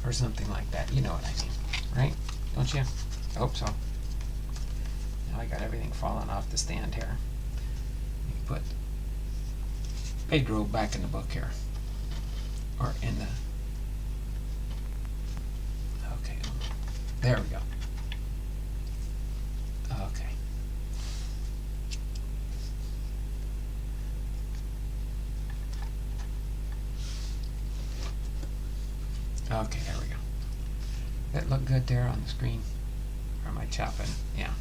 or something like that. You know what I mean, right? Don't you? I hope so. Now I got everything falling off the stand here. Let me put Pedro back in the book here. Or in the... Okay. There we go. Okay. Okay, there we go. That look good there on the screen? Or am I chopping? Yeah.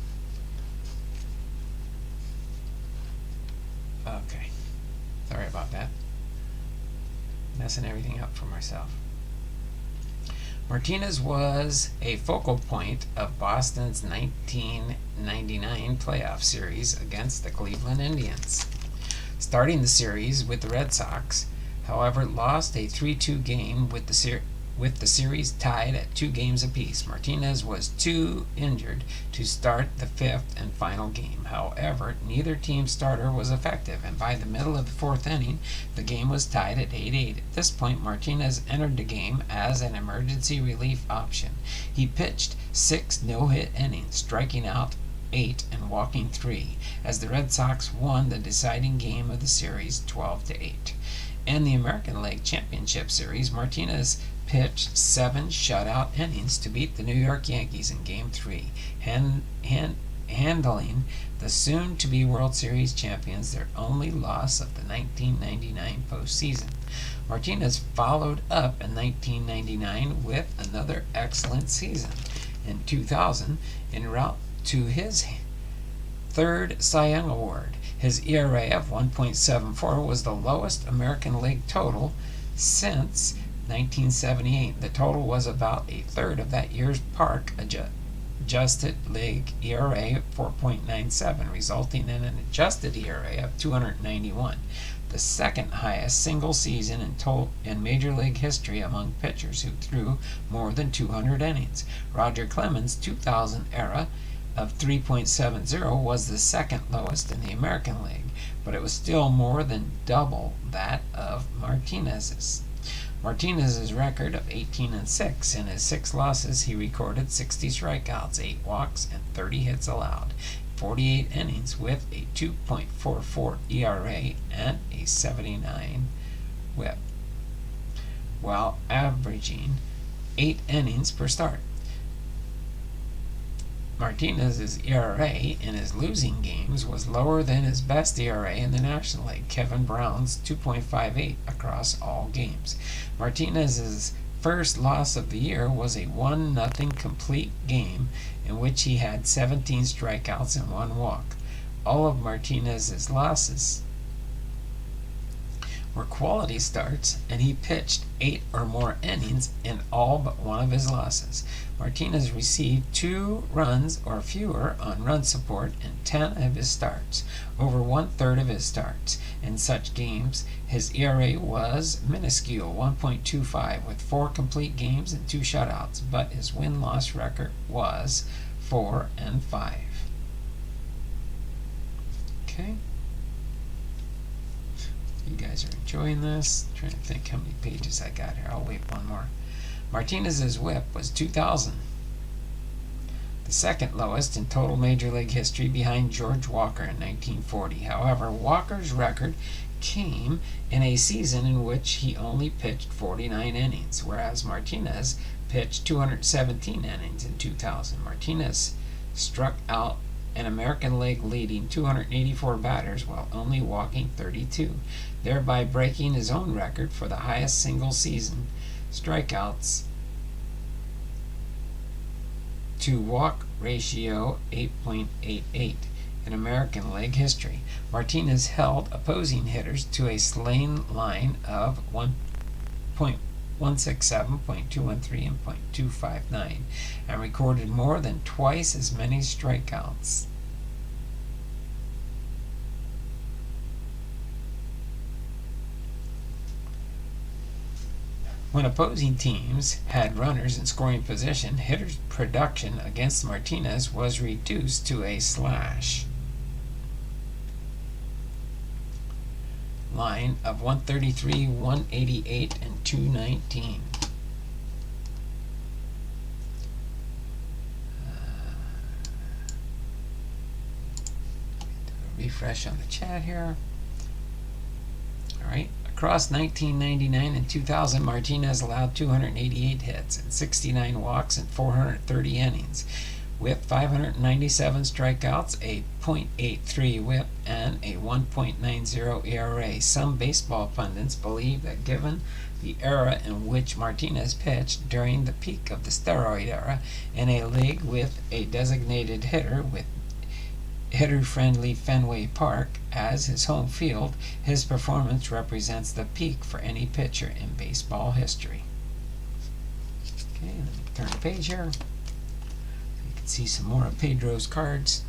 Okay. Sorry about that. Messing everything up for myself. Martinez was a focal point of Boston's 1999 playoff series against the Cleveland Indians. Starting the series with the Red Sox, however, lost a 3-2 game with the series tied at 2 games apiece. Martinez was too injured to start the 5th and final game. However, neither team's starter was effective, and by the middle of the 4th inning, the game was tied at 8-8. At this point, Martinez entered the game as an emergency relief option. He pitched 6 no-hit innings, striking out 8 and walking 3, as the Red Sox won the deciding game of the series 12-8. In the American League Championship Series, Martinez pitched 7 shutout innings to beat the New York Yankees in Game 3, handling the soon-to-be World Series champions their only loss of the 1999 postseason. Martinez followed up in 1999 with another excellent season. In 2000, en route to his 3rd Cy Young Award, His ERA of 1.74 was the lowest American League total since 1978. The total was about a third of that year's park adjusted league ERA of 4.97, resulting in an adjusted ERA of 291, the second highest single season in Major League history among pitchers who threw more than 200 innings. Roger Clemens' 2000 era of 3.70 was the second lowest in the American League, but it was still more than double that of Martinez's. Martinez's record of 18-6. In his 6 losses, he recorded 60 strikeouts, 8 walks, and 30 hits allowed, 48 innings with a 2.44 ERA and a 79 WHIP, while averaging 8 innings per start. Martinez's ERA in his losing games was lower than his best ERA in the National League, Kevin Brown's 2.58 across all games. Martinez's first loss of the year was a 1-0 complete game in which he had 17 strikeouts and 1 walk. All of Martinez's losses were quality starts, and he pitched 8 or more innings in all but one of his losses. Martinez received 2 runs or fewer on run support in 10 of his starts, over 1/3 of his starts. In such games, his ERA was minuscule, 1.25, with 4 complete games and 2 shutouts, but his win-loss record was 4-5. Okay. You guys are enjoying this. I'm trying to think how many pages I got here. I'll wait one more. Martinez's WHIP was 2,000, the second lowest in total Major League history behind George Walker in 1940. However, Walker's record came in a season in which he only pitched 49 innings, whereas Martinez pitched 217 innings in 2000. Martinez struck out an American League leading 284 batters while only walking 32, thereby breaking his own record for the highest single season strikeouts to walk ratio, 8.88, in American League history. Martinez held opposing hitters to a slain line of 1.167, 0.213, and 0.259, and recorded more than twice as many strikeouts. When opposing teams had runners in scoring position, hitters' production against Martinez was reduced to a slash line of 133, 188, and 219. Refresh on the chat here. All right. Across 1999 and 2000, Martinez allowed 288 hits and 69 walks and 430 innings, with 597 strikeouts, a .83 WHIP, and a 1.90 ERA. Some baseball pundits believe that given the era in which Martinez pitched during the peak of the steroid era in a league with a designated hitter with hitter-friendly Fenway Park as his home field, his performance represents the peak for any pitcher in baseball history. Okay, let me turn the page here so you can see some more of Pedro's cards.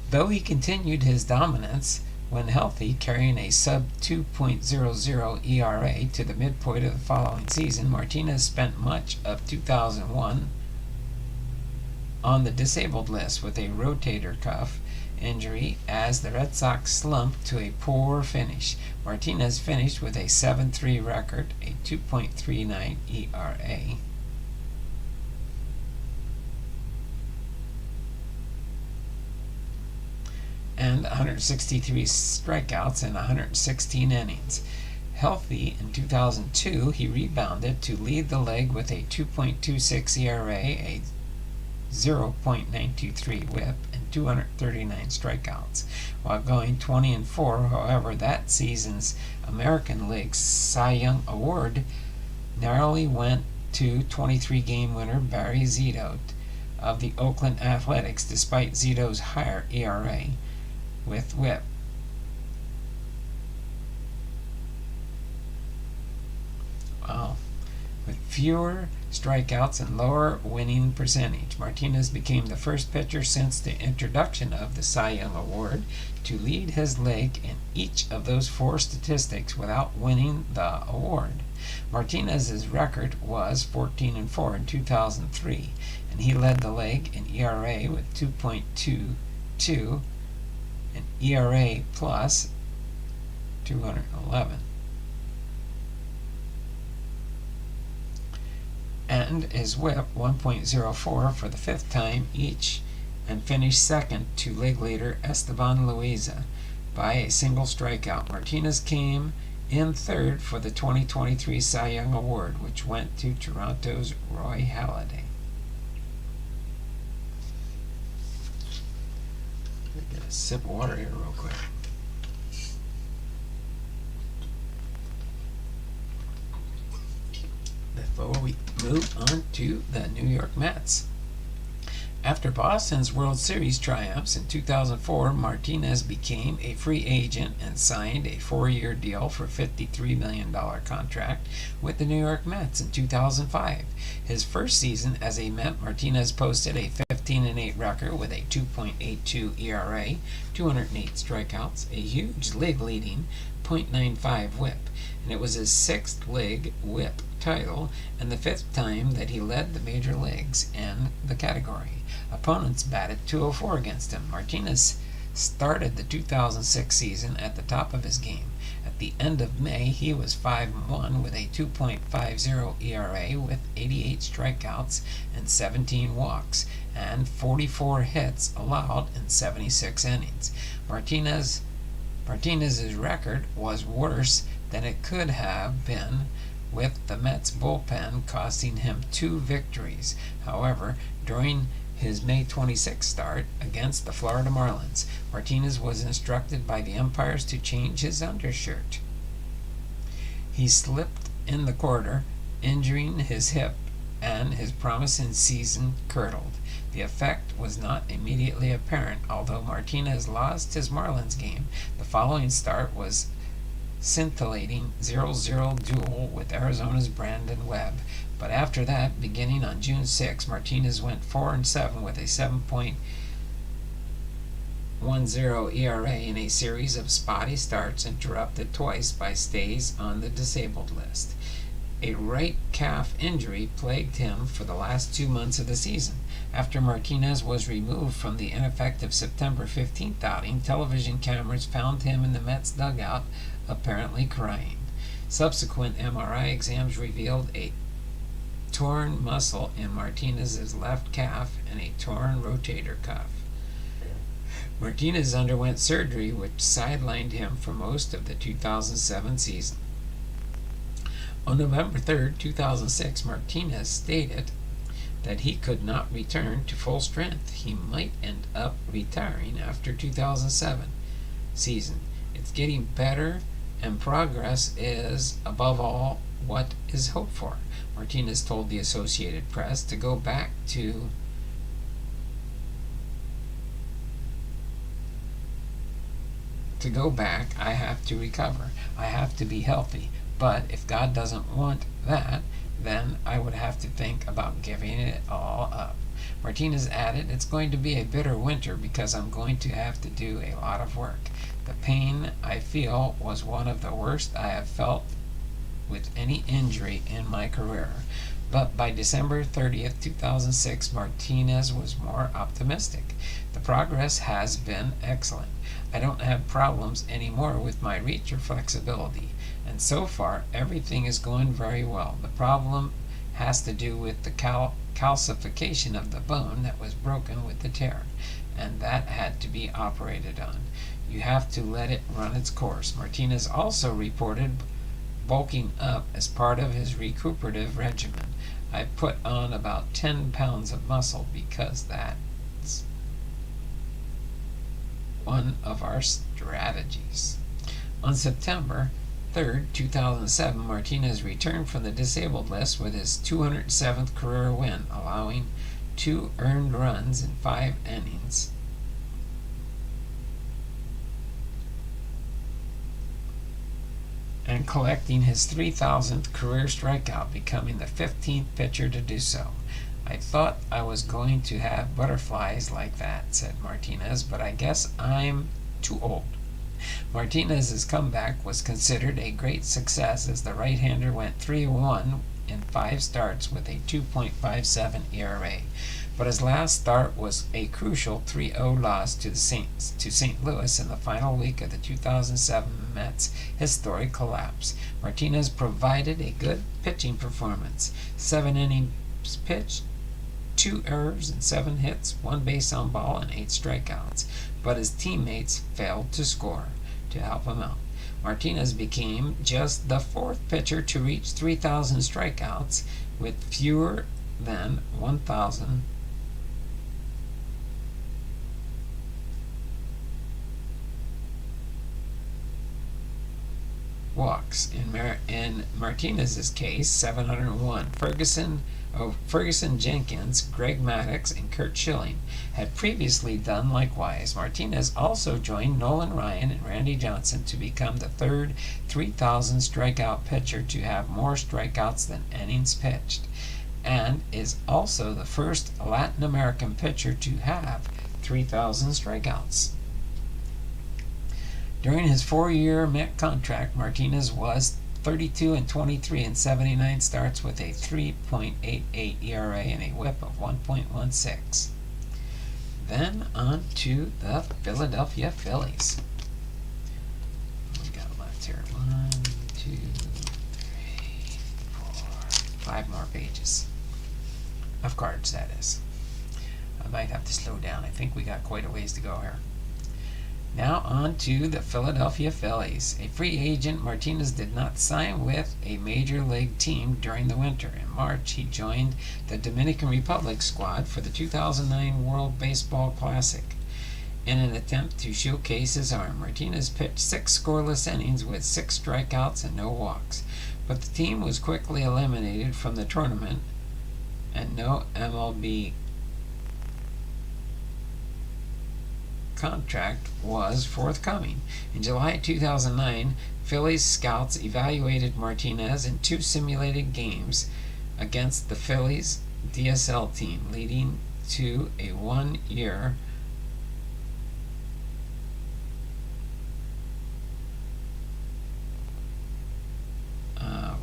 Though he continued his dominance when healthy, carrying a sub 2.00 ERA to the midpoint of the following season, Martinez spent much of 2001 on the disabled list with a rotator cuff injury as the Red Sox slumped to a poor finish. Martinez finished with a 7.3 record, a 2.39 ERA, and 163 strikeouts in 116 innings. Healthy in 2002, he rebounded to lead the league with a 2.26 ERA, a 0.923 WHIP, and 239 strikeouts, while going 20-4. However, that season's American League Cy Young Award narrowly went to 23-game winner Barry Zito of the Oakland Athletics, despite Zito's higher ERA with WHIP fewer strikeouts and lower winning percentage. Martinez became the first pitcher since the introduction of the Cy Young Award to lead his league in each of those four statistics without winning the award. Martinez's record was 14-4 in 2003, and he led the league in ERA with 2.22 and ERA plus 211. And his whip 1.04 for the fifth time each, and finished second to league leader Esteban Loaiza by a single strikeout. Martinez came in third for the 2023 Cy Young Award, which went to Toronto's Roy Halladay. Get a sip of water here real quick. Before we move on to the New York Mets. After Boston's World Series triumphs in 2004, Martinez became a free agent and signed a 4-year deal for a $53 million contract with the New York Mets in 2005. His first season as a Met, Martinez posted a 15-8 record with a 2.82 ERA, 208 strikeouts, a huge league-leading .95 whip, and it was his sixth league whip title and the fifth time that he led the major leagues in the category. Opponents batted .204 against him. Martinez started the 2006 season at the top of his game. At the end of May, he was 5-1 with a 2.50 ERA with 88 strikeouts and 17 walks and 44 hits allowed in 76 innings. Martinez's record was worse than it could have been, with the Mets bullpen costing him 2 victories. However, during his May 26 start against the Florida Marlins, Martinez was instructed by the umpires to change his undershirt. He slipped in the quarter, injuring his hip, and his promising season curdled. The effect was not immediately apparent, although Martinez lost his Marlins game. The following start was scintillating 0-0 duel with Arizona's Brandon Webb. But after that, beginning on June 6, Martinez went 4-7 with a 7.10 ERA in a series of spotty starts interrupted twice by stays on the disabled list. A right calf injury plagued him for the last 2 months of the season. After Martinez was removed from the ineffective September 15th outing, television cameras found him in the Mets dugout, apparently crying. Subsequent MRI exams revealed a torn muscle in Martinez's left calf and a torn rotator cuff. Martinez underwent surgery which sidelined him for most of the 2007 season. On November 3, 2006, Martinez stated that he could not return to full strength. He might end up retiring after 2007 season. It's getting better, and progress is, above all, what is hoped for. Martinez told the Associated Press to go back, I have to recover. I have to be healthy. But if God doesn't want that, then I would have to think about giving it all up. Martinez added, "It's going to be a bitter winter because I'm going to have to do a lot of work. The pain I feel was one of the worst I have felt with any injury in my career." But by December 30th, 2006, Martinez was more optimistic. "The progress has been excellent. I don't have problems anymore with my reach or flexibility. And so far, everything is going very well. The problem has to do with the calcification of the bone that was broken with the tear, and that had to be operated on. You have to let it run its course." Martinez also reported bulking up as part of his recuperative regimen. "I put on about 10 pounds of muscle because that's one of our strategies." On September 3rd, 2007, Martinez returned from the disabled list with his 207th career win, allowing 2 earned runs in 5 innings. and collecting his 3,000th career strikeout, becoming the 15th pitcher to do so. I thought I was going to have butterflies like that, said Martinez, but I guess I'm too old. Martinez's comeback was considered a great success as the right-hander went 3-1 in 5 starts with a 2.57 ERA. But his last start was a crucial 3-0 loss to St. Louis in the final week of the 2007 Mets' historic collapse. Martinez provided a good pitching performance. 7 innings pitched, 2 errors and 7 hits, 1 base on ball, and 8 strikeouts. But his teammates failed to score to help him out. Martinez became just the 4th pitcher to reach 3,000 strikeouts with fewer than 1,000 walks. In Martinez's case, 701. Ferguson Jenkins, Greg Maddux, and Curt Schilling had previously done likewise. Martinez also joined Nolan Ryan and Randy Johnson to become the 3rd 3,000 strikeout pitcher to have more strikeouts than innings pitched, and is also the first Latin American pitcher to have 3,000 strikeouts. During his 4-year Met contract, Martinez was 32-23 in 79 starts with a 3.88 ERA and a whip of 1.16. Then on to the Philadelphia Phillies. We got left here 1, 2, 3, 4, 5 more pages of cards, that is. I might have to slow down. I think we got quite a ways to go here. Now on to the Philadelphia Phillies. A free agent, Martinez did not sign with a major league team during the winter. In March, he joined the Dominican Republic squad for the 2009 World Baseball Classic. In an attempt to showcase his arm, Martinez pitched 6 scoreless innings with 6 strikeouts and no walks. But the team was quickly eliminated from the tournament, and no MLB contract was forthcoming. In July 2009, Phillies scouts evaluated Martinez in 2 simulated games against the Phillies DSL team, leading to a 1-year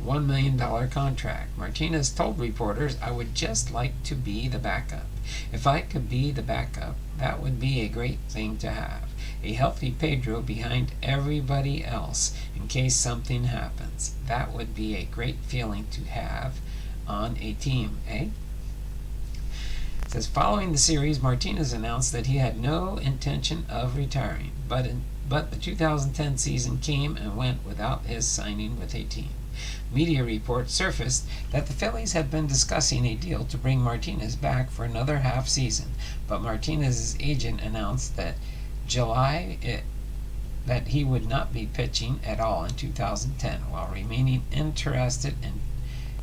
$1 million contract. Martinez told reporters, "I would just like to be the backup. If I could be the backup, that would be a great thing to have. A healthy Pedro behind everybody else in case something happens. That would be a great feeling to have on a team, eh?" It says, following the series, Martinez announced that he had no intention of retiring, but the 2010 season came and went without his signing with a team. Media reports surfaced that the Phillies had been discussing a deal to bring Martinez back for another half season, but Martinez's agent announced that that he would not be pitching at all in 2010, while remaining interested in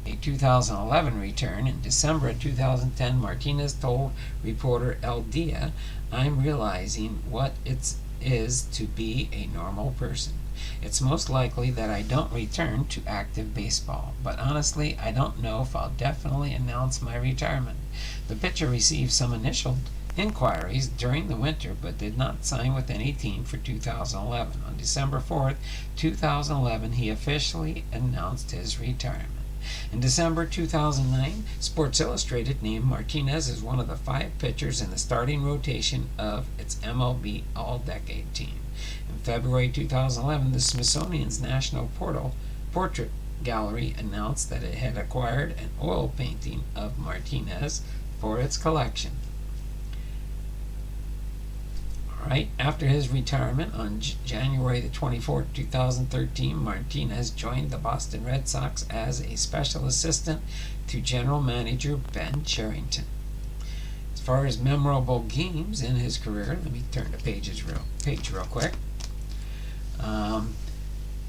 a 2011 return. In December of 2010, Martinez told reporter El Dia, "I'm realizing what it is to be a normal person. It's most likely that I don't return to active baseball, but honestly, I don't know if I'll definitely announce my retirement." The pitcher received some initial inquiries during the winter, but did not sign with any team for 2011. On December 4th, 2011, he officially announced his retirement. In December 2009, Sports Illustrated named Martinez as one of the 5 pitchers in the starting rotation of its MLB All-Decade team. In February 2011, the Smithsonian's National Portrait Gallery announced that it had acquired an oil painting of Martinez for its collection. Right after his retirement on January the 24th, 2013, Martinez joined the Boston Red Sox as a special assistant to general manager Ben Cherington. As far as memorable games in his career, let me turn the page real quick.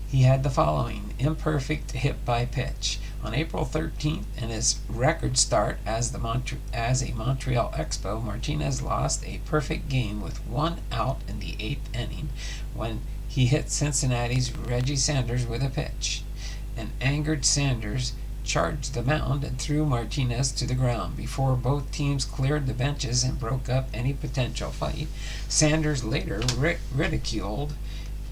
He had the following: imperfect hit by pitch. On April 13th, in his record start as a Montreal Expo, Martinez lost a perfect game with 1 out in the 8th inning when he hit Cincinnati's Reggie Sanders with a pitch. An angered Sanders charged the mound and threw Martinez to the ground. Before both teams cleared the benches and broke up any potential fight, Sanders later ridiculed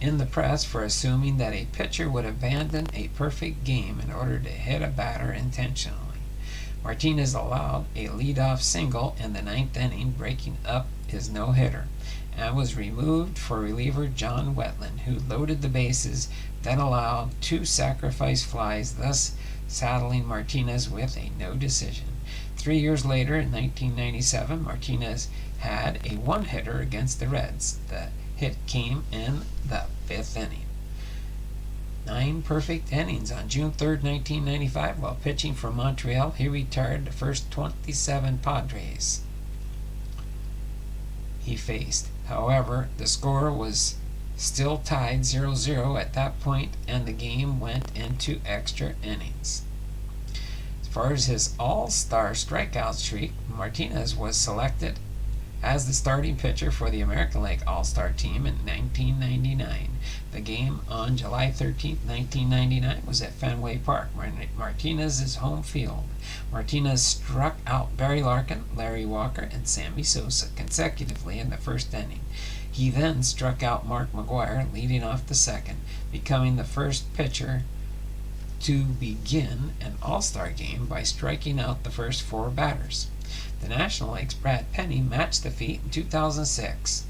in the press for assuming that a pitcher would abandon a perfect game in order to hit a batter intentionally. Martinez allowed a leadoff single in the ninth inning, breaking up his no-hitter, and was removed for reliever John Wetland, who loaded the bases, then allowed 2 sacrifice flies, thus saddling Martinez with a no decision. 3 years later, in 1997, Martinez had a one-hitter against the Reds. The hit came in the 5th inning. 9 perfect innings. On June 3rd, 1995, while pitching for Montreal, he retired the first 27 Padres he faced. However, the score was still tied 0-0 at that point, and the game went into extra innings. As far as his all-star strikeout streak, Martinez was selected as the starting pitcher for the American League All-Star team in 1999. The game on July 13, 1999 was at Fenway Park, Martinez's home field. Martinez struck out Barry Larkin, Larry Walker, and Sammy Sosa consecutively in the first inning. He then struck out Mark McGwire, leading off the second, becoming the first pitcher to begin an All-Star game by striking out the first 4 batters. The National League's Brad Penny matched the feat in 2006.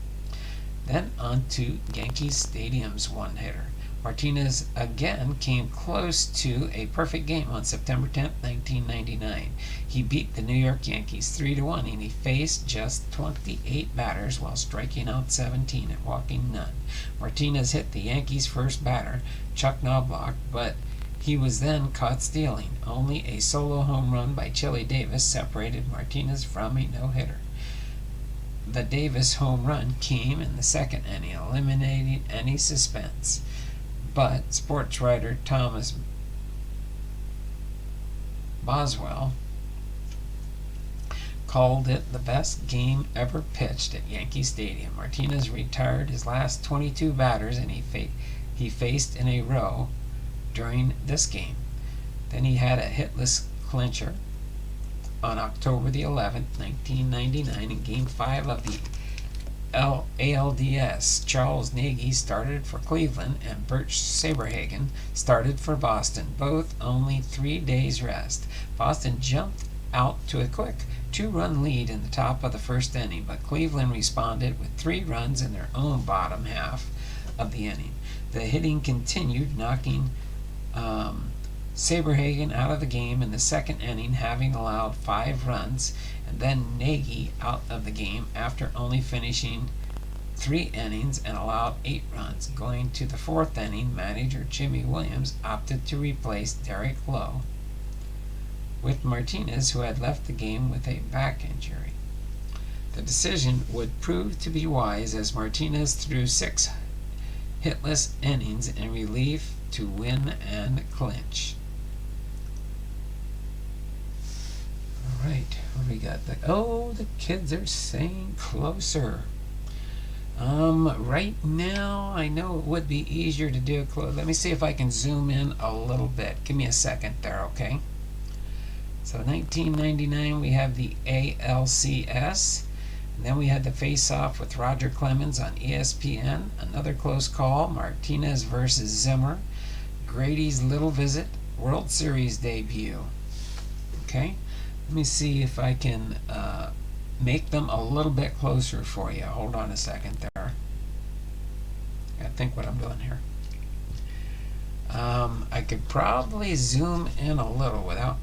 Then on to Yankee Stadium's one-hitter. Martinez again came close to a perfect game on September 10, 1999. He beat the New York Yankees 3-1, and he faced just 28 batters while striking out 17 and walking none. Martinez hit the Yankees' first batter, Chuck Knobloch, but he was then caught stealing. Only a solo home run by Chili Davis separated Martinez from a no-hitter. The Davis home run came in the second inning, eliminating any suspense. But sports writer Thomas Boswell called it the best game ever pitched at Yankee Stadium. Martinez retired his last 22 batters, and he faced in a row during this game. Then he had a hitless clincher on October the 11th, 1999, in Game 5 of the ALDS. Charles Nagy started for Cleveland, and Bert Saberhagen started for Boston, both only 3 days rest. Boston jumped out to a quick 2-run lead in the top of the first inning, but Cleveland responded with 3 runs in their own bottom half of the inning. The hitting continued, knocking Saberhagen out of the game in the second inning, having allowed 5 runs, and then Nagy out of the game after only finishing 3 innings and allowed 8 runs. Going to the 4th inning, manager Jimmy Williams opted to replace Derek Lowe with Martinez, who had left the game with a back injury. The decision would prove to be wise, as Martinez threw 6 hitless innings in relief to win and clinch. Alright, what do we got? The kids are saying closer. Right now, I know it would be easier to do it close. Let me see if I can zoom in a little bit. Give me a second there, okay? So 1999, we have the ALCS. And then we had the face-off with Roger Clemens on ESPN. Another close call, Martinez versus Zimmer. Grady's Little Visit, World Series debut. Okay? Let me see if I can make them a little bit closer for you. Hold on a second there. I think what I'm doing here. I could probably zoom in a little without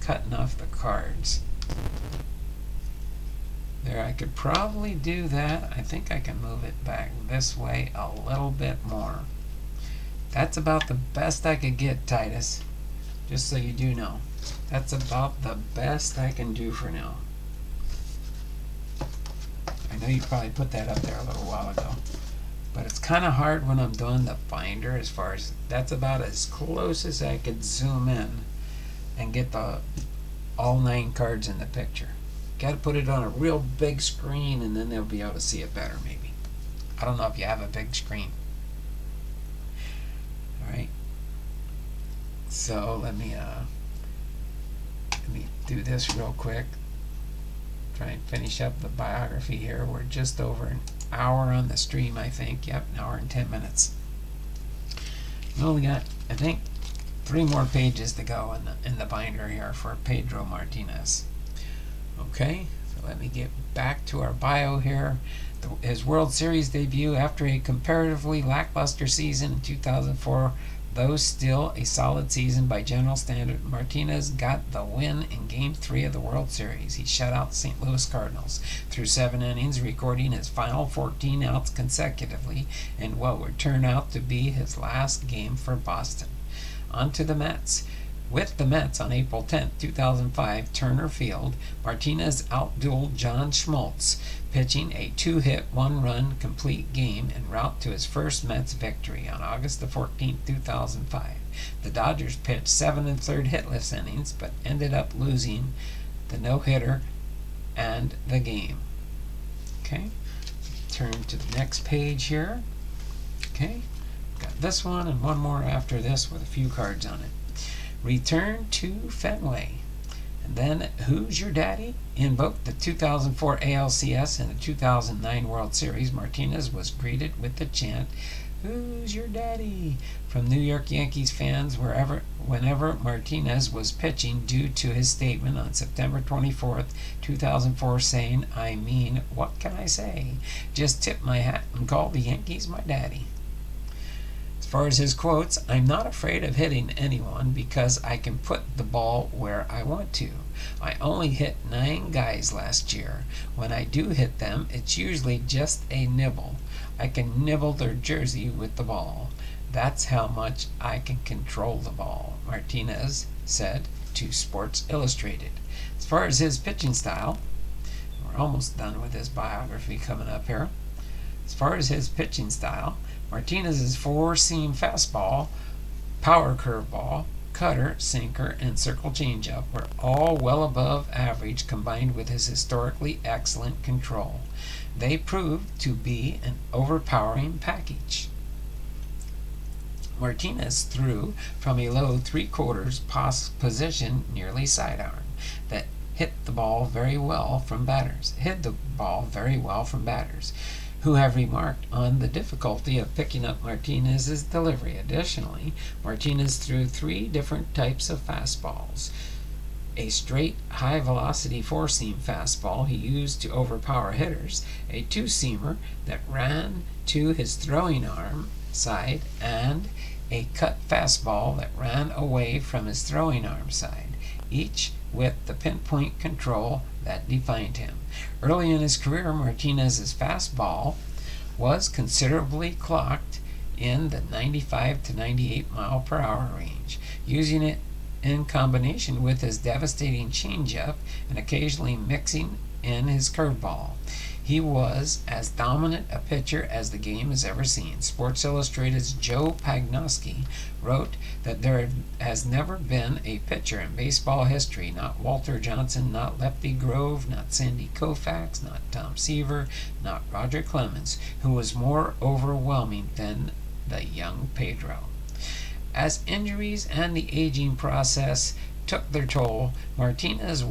cutting off the cards. There, I could probably do that. I think I can move it back this way a little bit more. That's about the best I could get, Titus. Just so you do know. That's about the best I can do for now. I know you probably put that up there a little while ago. But it's kind of hard when I'm doing the binder, as far as that's about as close as I could zoom in and get all 9 cards in the picture. Got to put it on a real big screen, and then they'll be able to see it better, maybe. I don't know if you have a big screen. So let me do this real quick. Try and finish up the biography here. We're just over an hour on the stream, I think. Yep, an hour and 10 minutes. We only got, I think, 3 more pages to go in the binder here for Pedro Martinez. Okay, so let me get back to our bio here. His World Series debut after a comparatively lackluster season in 2004, though still a solid season by general standard, Martinez got the win in Game 3 of the World Series. He shut out the St. Louis Cardinals through 7 innings, recording his final 14 outs consecutively in what would turn out to be his last game for Boston. On to the Mets. With the Mets on April 10, 2005, Turner Field, Martinez outdueled John Schmaltz, pitching a 2-hit, 1-run complete game en route to his first Mets victory on August 14, 2005. The Dodgers pitched 7 1/3 hitless innings, but ended up losing the no-hitter and the game. Okay, turn to the next page here. Okay, got this one and one more after this with a few cards on it. Return to Fenway. And then, Who's Your Daddy? In both the 2004 ALCS and the 2009 World Series, Martinez was greeted with the chant, "Who's your daddy?" from New York Yankees fans whenever Martinez was pitching, due to his statement on September 24th, 2004 saying, "I mean, what can I say? Just tip my hat and call the Yankees my daddy." As far as his quotes, "I'm not afraid of hitting anyone because I can put the ball where I want to. I only hit 9 guys last year. When I do hit them, it's usually just a nibble. I can nibble their jersey with the ball. That's how much I can control the ball," Martinez said to Sports Illustrated. As far as his pitching style, we're almost done with his biography coming up here. As far as his pitching style, Martinez's 4-seam fastball, power curveball, cutter, sinker, and circle changeup were all well above average, combined with his historically excellent control. They proved to be an overpowering package. Martinez threw from a low 3/4 position, nearly sidearm, that hit the ball very well from batters, who have remarked on the difficulty of picking up Martinez's delivery. Additionally, Martinez threw 3 different types of fastballs. A straight, high-velocity 4-seam fastball he used to overpower hitters, a 2-seamer that ran to his throwing arm side, and a cut fastball that ran away from his throwing arm side, each with the pinpoint control that defined him. Early in his career, Martinez's fastball was considerably clocked in the 95 to 98 mile per hour range. Using it in combination with his devastating changeup and occasionally mixing in his curveball, he was as dominant a pitcher as the game has ever seen. Sports Illustrated's Joe Pagnoski wrote that there has never been a pitcher in baseball history, not Walter Johnson, not Lefty Grove, not Sandy Koufax, not Tom Seaver, not Roger Clemens, who was more overwhelming than the young Pedro. As injuries and the aging process took their toll, Martinez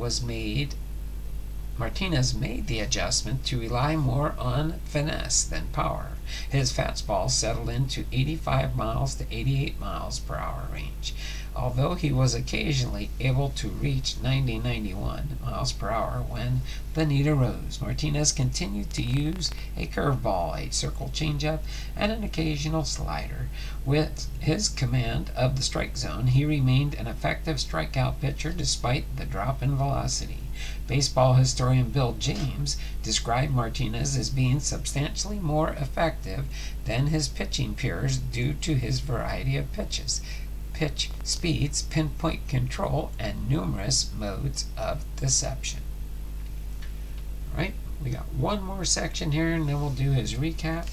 made the adjustment to rely more on finesse than power. His fastball settled into 85 miles to 88 miles per hour range. Although he was occasionally able to reach 90-91 miles per hour when the need arose, Martinez continued to use a curveball, a circle changeup, and an occasional slider. With his command of the strike zone, he remained an effective strikeout pitcher despite the drop in velocity. Baseball historian Bill James described Martinez as being substantially more effective than his pitching peers due to his variety of pitches, pitch speeds, pinpoint control, and numerous modes of deception. All right, we got one more section here, and then we'll do his recap.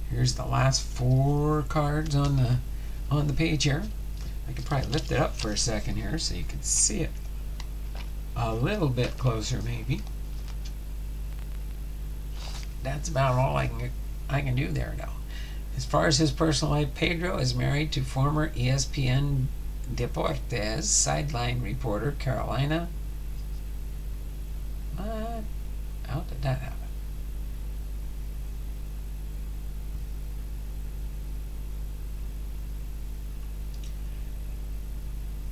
Here's the last 4 cards on the page here. I could probably lift it up for a second here so you can see it a little bit closer, maybe. That's about all I can do there now. As far as his personal life, Pedro is married to former ESPN Deportes sideline reporter Carolina. What? How did that happen?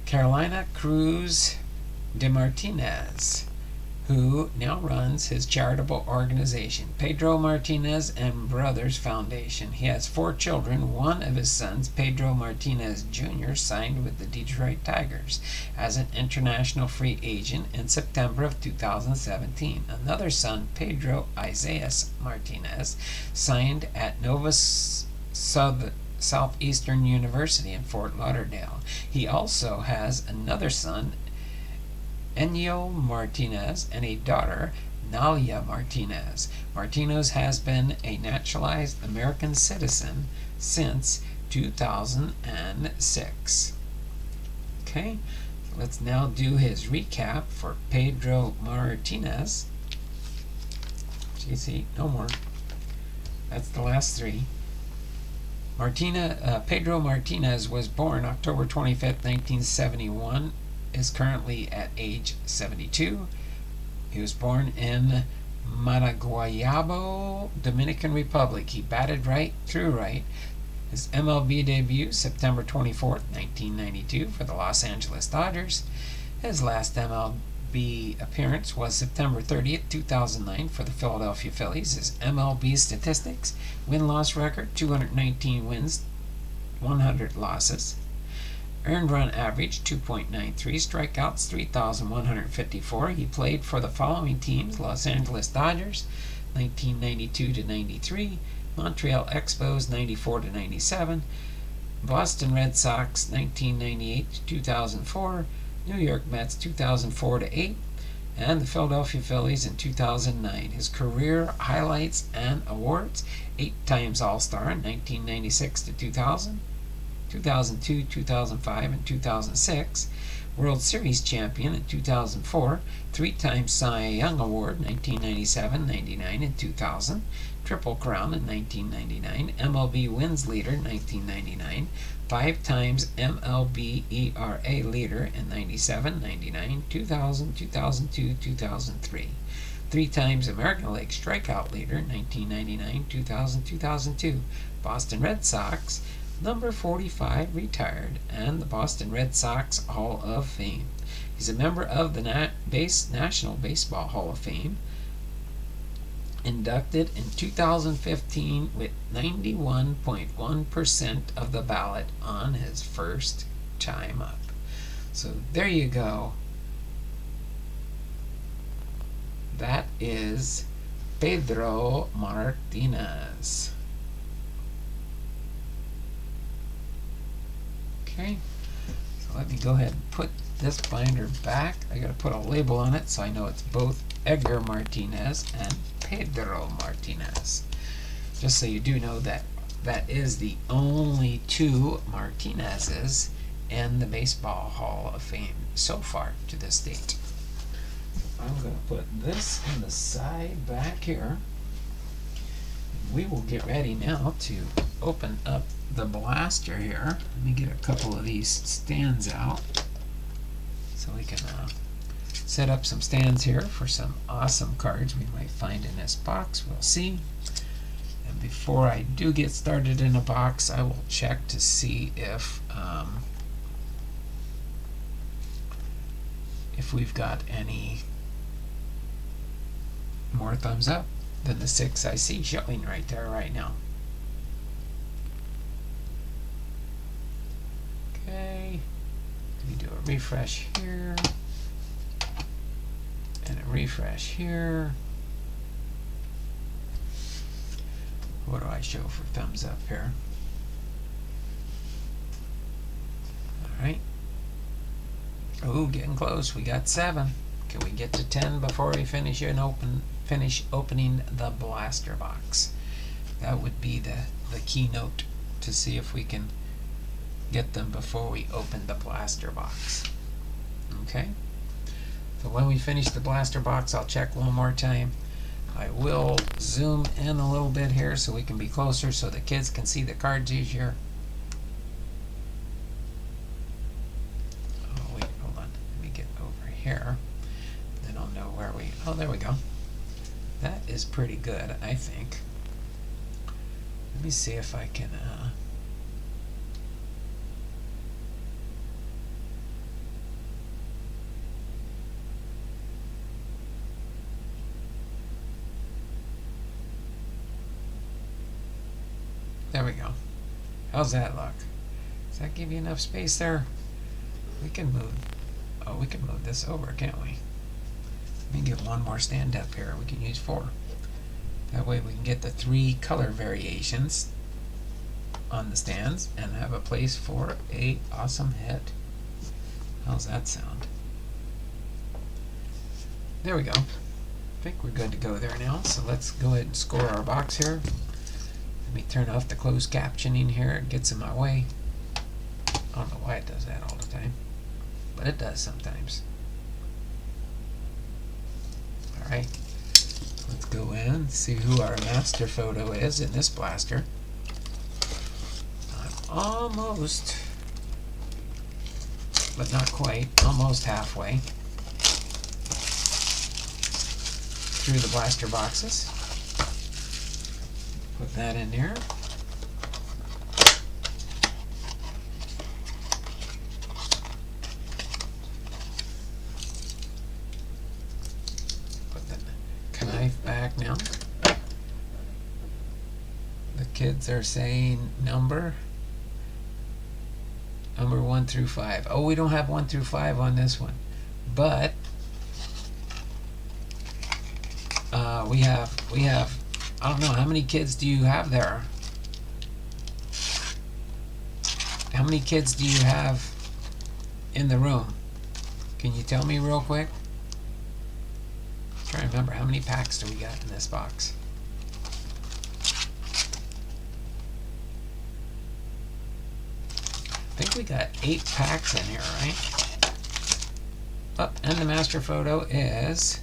Carolina Cruz de Martinez, who now runs his charitable organization, Pedro Martinez and Brothers Foundation. He has 4 children. One of his sons, Pedro Martinez Jr., signed with the Detroit Tigers as an international free agent in September of 2017. Another son, Pedro Isaias Martinez, signed at Nova Southeastern University in Fort Lauderdale. He also has another son, Enyo Martinez, and a daughter, Nalia Martinez. Martinez has been a naturalized American citizen since 2006. Okay, so let's now do his recap for Pedro Martinez. GC, no more. That's the last 3. Pedro Martinez was born October 25th, 1971. Is currently at age 72. He was born in Managuayabo, Dominican Republic. He batted right, threw right. His MLB debut, September 24th, 1992 for the Los Angeles Dodgers. His last MLB appearance was September 30th, 2009 for the Philadelphia Phillies. His MLB statistics, win-loss record, 219 wins, 100 losses. Earned run average, 2.93. Strikeouts, 3,154. He played for the following teams: Los Angeles Dodgers, 1992-93. Montreal Expos, 94-97. Boston Red Sox, 1998-2004. New York Mets, 2004-8. And the Philadelphia Phillies in 2009. His career highlights and awards: 8 times All-Star in 1996-2000. 2002, 2005, and 2006, World Series champion in 2004, 3-time Cy Young Award 1997, 99, and 2000, Triple Crown in 1999, MLB wins leader 1999, 5 times MLB ERA leader in 97, 99, 2000, 2002, 2003. 3 times American League strikeout leader 1999, 2000, 2002. Boston Red Sox number 45 retired, and the Boston Red Sox Hall of Fame. He's a member of the National Baseball Hall of Fame, inducted in 2015 with 91.1% of the ballot on his first time up. So there you go. That is Pedro Martinez. Okay, so let me go ahead and put this binder back. I gotta put a label on it so I know it's both Edgar Martinez and Pedro Martinez. Just so you do know that that is the only 2 Martinezes in the Baseball Hall of Fame so far to this date. I'm gonna put this in the side back here. We will get ready now to open up the blaster here. Let me get a couple of these stands out so we can set up some stands here for some awesome cards we might find in this box. We'll see. And before I do get started in a box, I will check to see if we've got any more thumbs up than the 6 I see showing right there right now. Okay, let me do a refresh here and a refresh here. What do I show for thumbs up here? Alright. Oh, getting close. We got 7. Can we get to 10 before we finish opening the blaster box? That would be the keynote to see if we can get them before we open the blaster box. Okay? So when we finish the blaster box, I'll check one more time. I will zoom in a little bit here so we can be closer so the kids can see the cards easier. Oh wait, hold on. Let me get over here. Then I'll know where we... Oh, there we go. That is pretty good, I think. Let me see if I can... There we go. How's that look? Does that give you enough space there? We can move... Oh, we can move this over, can't we? Let me get one more stand up here. We can use 4. That way we can get the 3 color variations on the stands and have a place for a awesome head. How's that sound? There we go. I think we're good to go there now. So let's go ahead and score our box here. Let me turn off the closed captioning here. It gets in my way. I don't know why it does that all the time, but it does sometimes. Alright, let's go in and see who our master photo is in this blaster. I'm almost, but not quite, almost halfway through the blaster boxes. Put that in there. Put the knife back now. The kids are saying number 1 through 5. Oh, we don't have 1 through 5 on this one, but we have I don't know, how many kids do you have there? How many kids do you have in the room? Can you tell me real quick? I'm trying to remember, how many packs do we got in this box? I think we got 8 packs in here, right? Oh, and the master photo is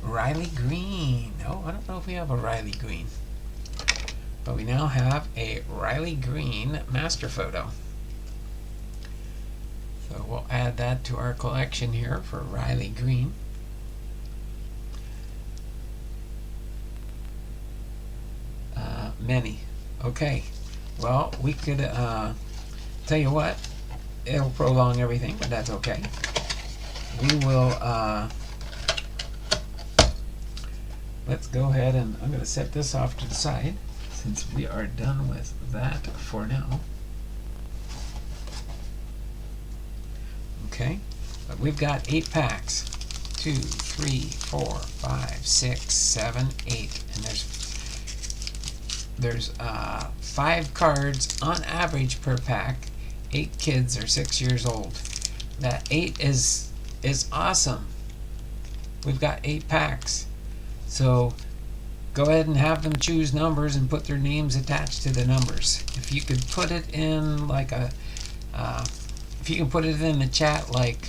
Riley Green. Oh, I don't know if we have a Riley Green, but we now have a Riley Green master photo. So we'll add that to our collection here for Riley Green. Many. Okay. Well, we could tell you what, it'll prolong everything, but that's okay. We will let's go ahead and I'm going to set this off to the side since we are done with that for now. Okay, but we've got 8 packs. 2, 3, 4, 5, 6, 7, 8, and there's 5 cards on average per pack. 8 kids are 6 years old. That 8 is awesome. We've got 8 packs. So go ahead and have them choose numbers and put their names attached to the numbers. If you could put it in like a, if you can put it in the chat like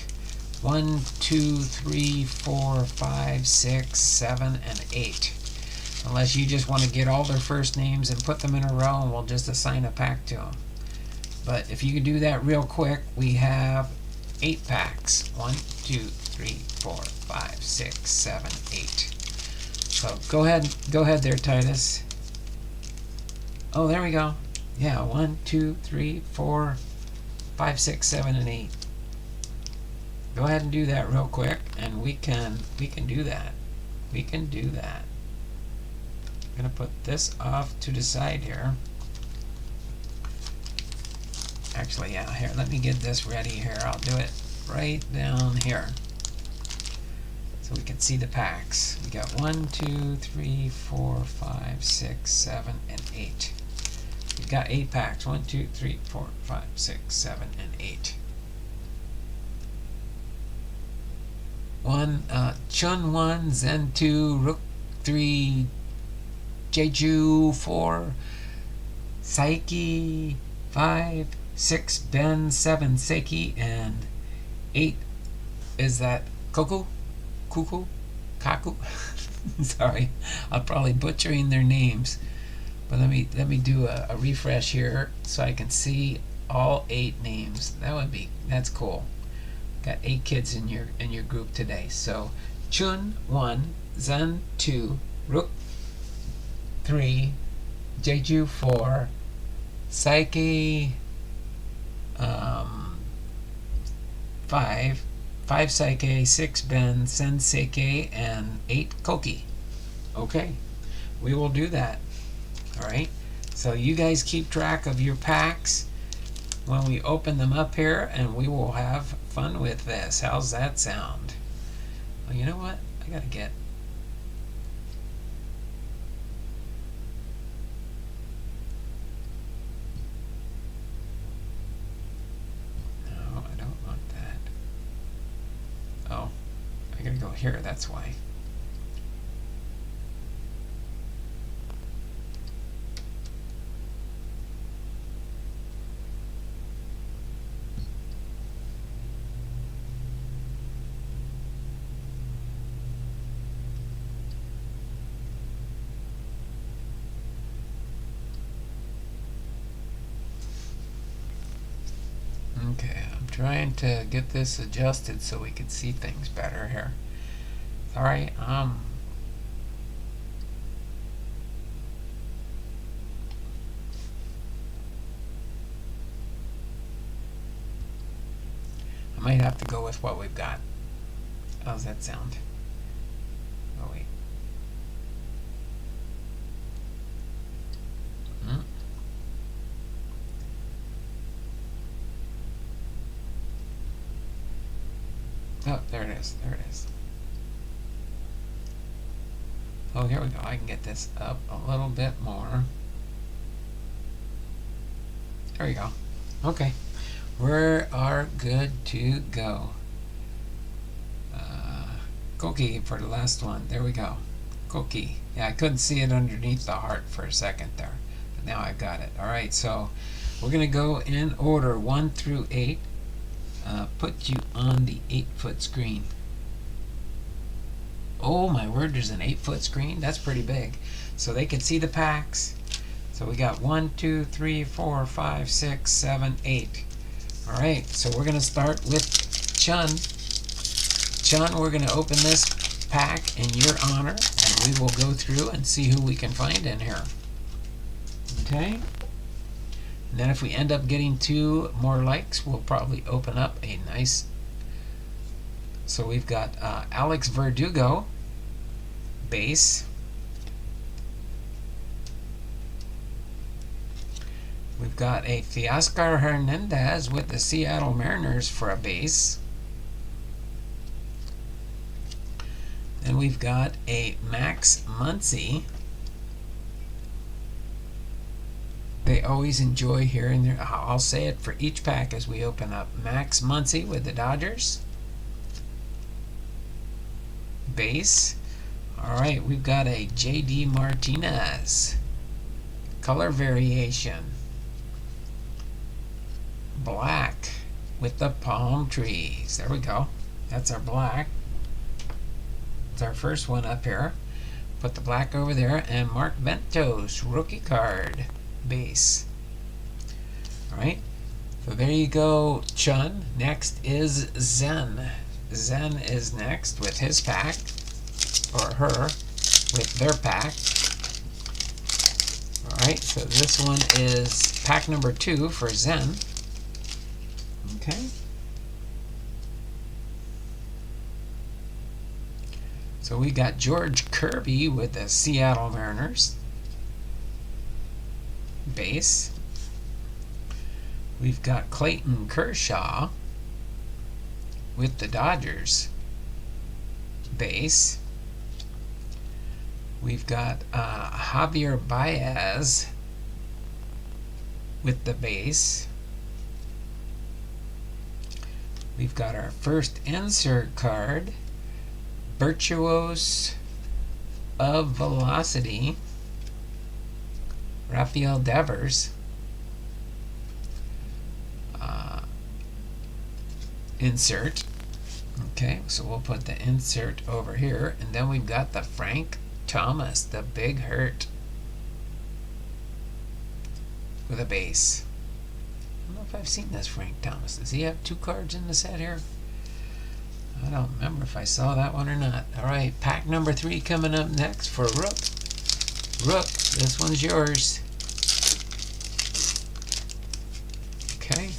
1, 2, 3, 4, 5, 6, 7, and 8. Unless you just want to get all their first names and put them in a row and we'll just assign a pack to them. But if you can do that real quick, we have 8 packs. 1, 2, 3, 4, 5, 6, 7, 8. So go ahead there, Titus. Oh, there we go. Yeah, 1, 2, 3, 4, 5, 6, 7, and 8. Go ahead and do that real quick, and we can do that. We can do that. I'm gonna put this off to the side here. Actually, yeah, here, let me get this ready here. I'll do it right down here so we can see the packs. We got 1, 2, 3, 4, 5, 6, 7, and 8. We've got 8 packs. 1, 2, 3, 4, 5, 6, 7, and 8. 1, Chun 1, Zen 2, Rook 3, Jeju 4, Saiki 5, 6, Ben 7, Seiki, and 8 is that Koku? Kuku? Kaku? Sorry, I'm probably butchering their names. But let me do a refresh here so I can see all 8 names. That's cool. Got 8 kids in your group today. So Chun 1, Zen 2, Rook 3, Jeju 4, Psyche 5, 5 Psyche, 6 Ben, Sen Seike, and 8 Koki. Okay, we will do that. Alright, so you guys keep track of your packs when we open them up here, and we will have fun with this. How's that sound? Well, you know what? I gotta get... No, I don't want that. Oh, I gotta go here, that's why. Okay, I'm trying to get this adjusted so we can see things better here. Sorry, I might have to go with what we've got. How's that sound? Oh, wait. Oh, there it is. There it is. Oh, here we go. I can get this up a little bit more. There we go. Okay. We are good to go. Koki for the last one. There we go. Koki. Yeah, I couldn't see it underneath the heart for a second there. But now I've got it. Alright, so we're going to go in order 1 through 8. Put you on the 8-foot screen. Oh my word, there's an 8-foot screen? That's pretty big. So they can see the packs. So we got 1, 2, 3, 4, 5, 6, 7, 8. Alright, so we're going to start with Chun. Chun, we're going to open this pack in your honor, and we will go through and see who we can find in here. Okay? And then if we end up getting 2 more likes, we'll probably open up a nice... So we've got Alex Verdugo, base. We've got a Teoscar Hernandez with the Seattle Mariners for a base. Then we've got a Max Muncy. They always enjoy hearing their... I'll say it for each pack as we open up. Max Muncy with the Dodgers. Base. Alright, we've got a J.D. Martinez. Color variation. Black with the palm trees. There we go. That's our black. It's our first one up here. Put the black over there. And Mark Ventos, rookie card. Base. Alright, so there you go, Chun. Next is Zen. Zen is next with his pack, or her with their pack. Alright, so this one is pack number 2 for Zen. Okay. So we got George Kirby with the Seattle Mariners. Base. We've got Clayton Kershaw with the Dodgers. Base. We've got Javier Baez with the base. We've got our first insert card, Virtuos of Velocity, Rafael Devers. Insert. Okay, so we'll put the insert over here, and then we've got the Frank Thomas, the Big Hurt, with a base. I don't know if I've seen this Frank Thomas. Does he have 2 cards in the set here? I don't remember if I saw that one or not. Alright, pack number 3 coming up next for Rook. Rook, this one's yours. Okay.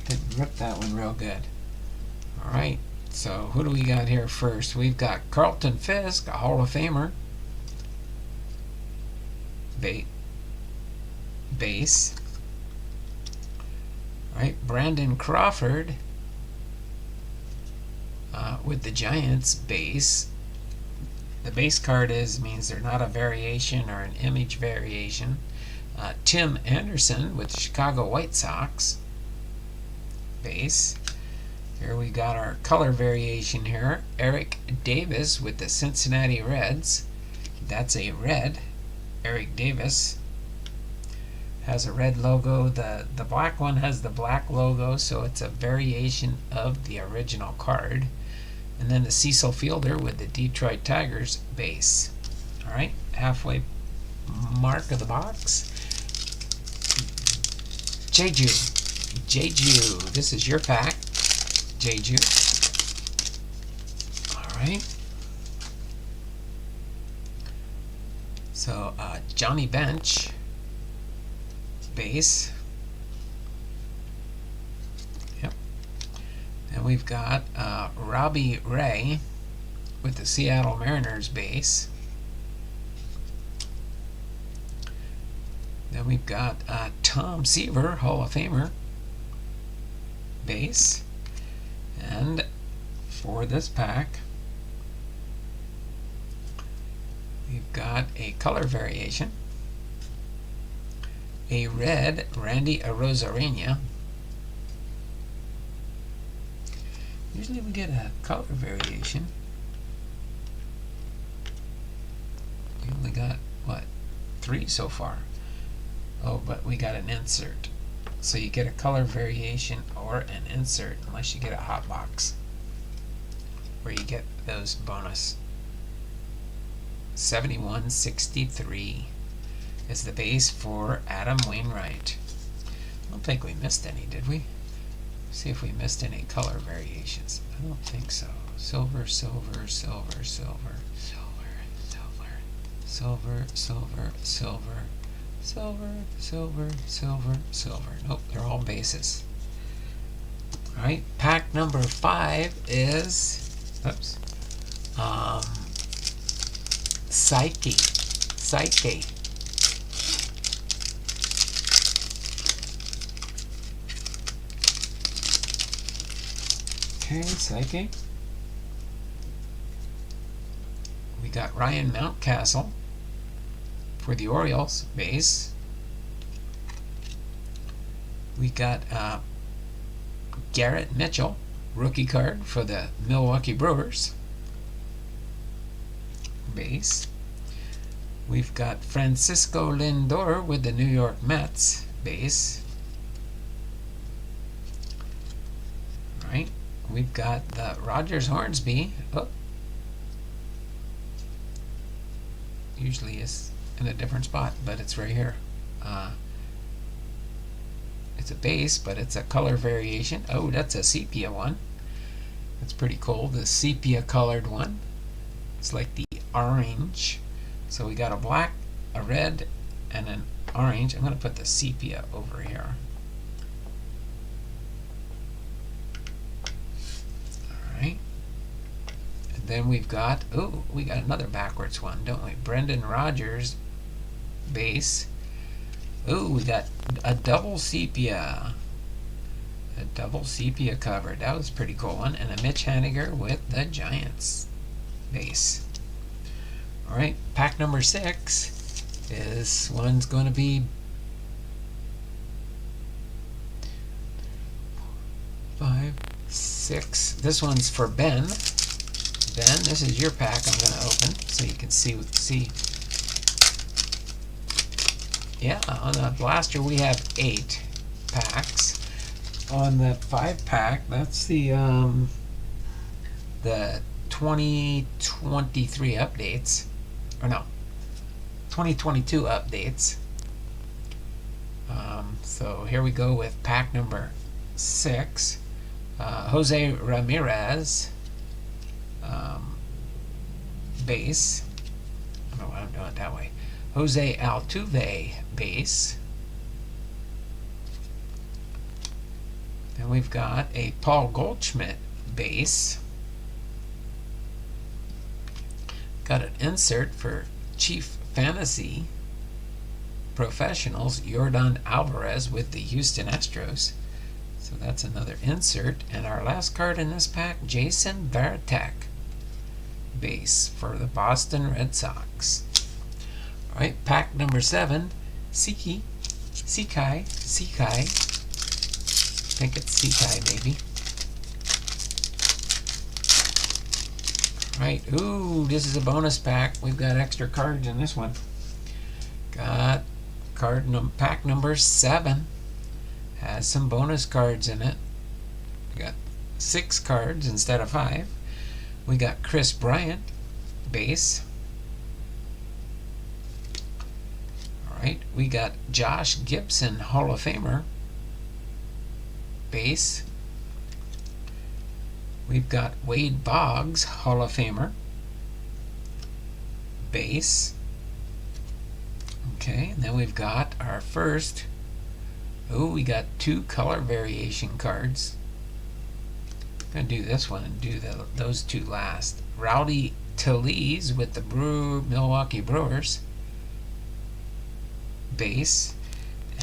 Didn't rip that one real good. Alright, so who do we got here first? We've got Carlton Fisk, a Hall of Famer. Base. Alright, Brandon Crawford with the Giants, base. The base card means they're not a variation or an image variation. Tim Anderson with the Chicago White Sox, base. Here we got our color variation here. Eric Davis with the Cincinnati Reds. That's a red. Eric Davis has a red logo. The black one has the black logo, so it's a variation of the original card. And then the Cecil Fielder with the Detroit Tigers, base. Alright, halfway mark of the box. Jeju, this is your pack. Jeju. Alright. So, Johnny Bench, base. Yep. And we've got Robbie Ray with the Seattle Mariners, base. Then we've got Tom Seaver, Hall of Famer, base. And for this pack, we've got a color variation. A red Randy Arozarena. Usually we get a color variation. We only got, what, 3 so far. Oh, but we got an insert. So you get a color variation or an insert unless you get a hot box, where you get those bonus. 7163 is the base for Adam Wainwright. I don't think we missed any, did we? See if we missed any color variations. I don't think so. Silver, silver, silver, silver, silver, silver, silver, silver, silver, silver, silver, silver, silver. Nope, they're all bases. Alright, pack number 5 is, oops, Psyche. Okay, Psyche. We got Ryan Mountcastle for the Orioles, base. We got Garrett Mitchell, rookie card for the Milwaukee Brewers, base. We've got Francisco Lindor with the New York Mets, base. Right. We've got the Rogers Hornsby. Oh. Usually is in a different spot, but it's right here. It's a base, but it's a color variation. Oh, that's a sepia one. That's pretty cool. The sepia colored one. It's like the orange. So we got a black, a red, and an orange. I'm going to put the sepia over here. Alright. And then we've got, oh, we got another backwards one, don't we? Brendan Rodgers, base. Oh, we got a double sepia. A double sepia cover. That was a pretty cool one. And a Mitch Haniger with the Giants, base. Alright, pack number 6. This one's going to be 5, 6. This one's for Ben. Then this is your pack I'm going to open so you can see. Yeah, on the blaster we have 8 packs. On the 5-pack, that's the 2023 updates, or no, 2022 updates. So here we go with pack number 6. Jose Ramirez base. I don't know why I'm doing it that way. Jose Altuve base. Then we've got a Paul Goldschmidt base. Got an insert for Chief Fantasy Professionals, Yordan Alvarez with the Houston Astros. So that's another insert. And our last card in this pack, Jason Varitek base for the Boston Red Sox. All right, pack number 7, Sekai. I think it's Sekai, maybe. All right, ooh, this is a bonus pack. We've got extra cards in this one. Got pack number 7. Has some bonus cards in it. We got 6 cards instead of 5. We got Chris Bryant base. Alright, we got Josh Gibson Hall of Famer base. We've got Wade Boggs Hall of Famer base. Okay, and then we've got our first. Oh, we got 2 color variation cards. I'm going to do this one and do those 2 last. Rowdy Tellez with the Milwaukee Brewers base.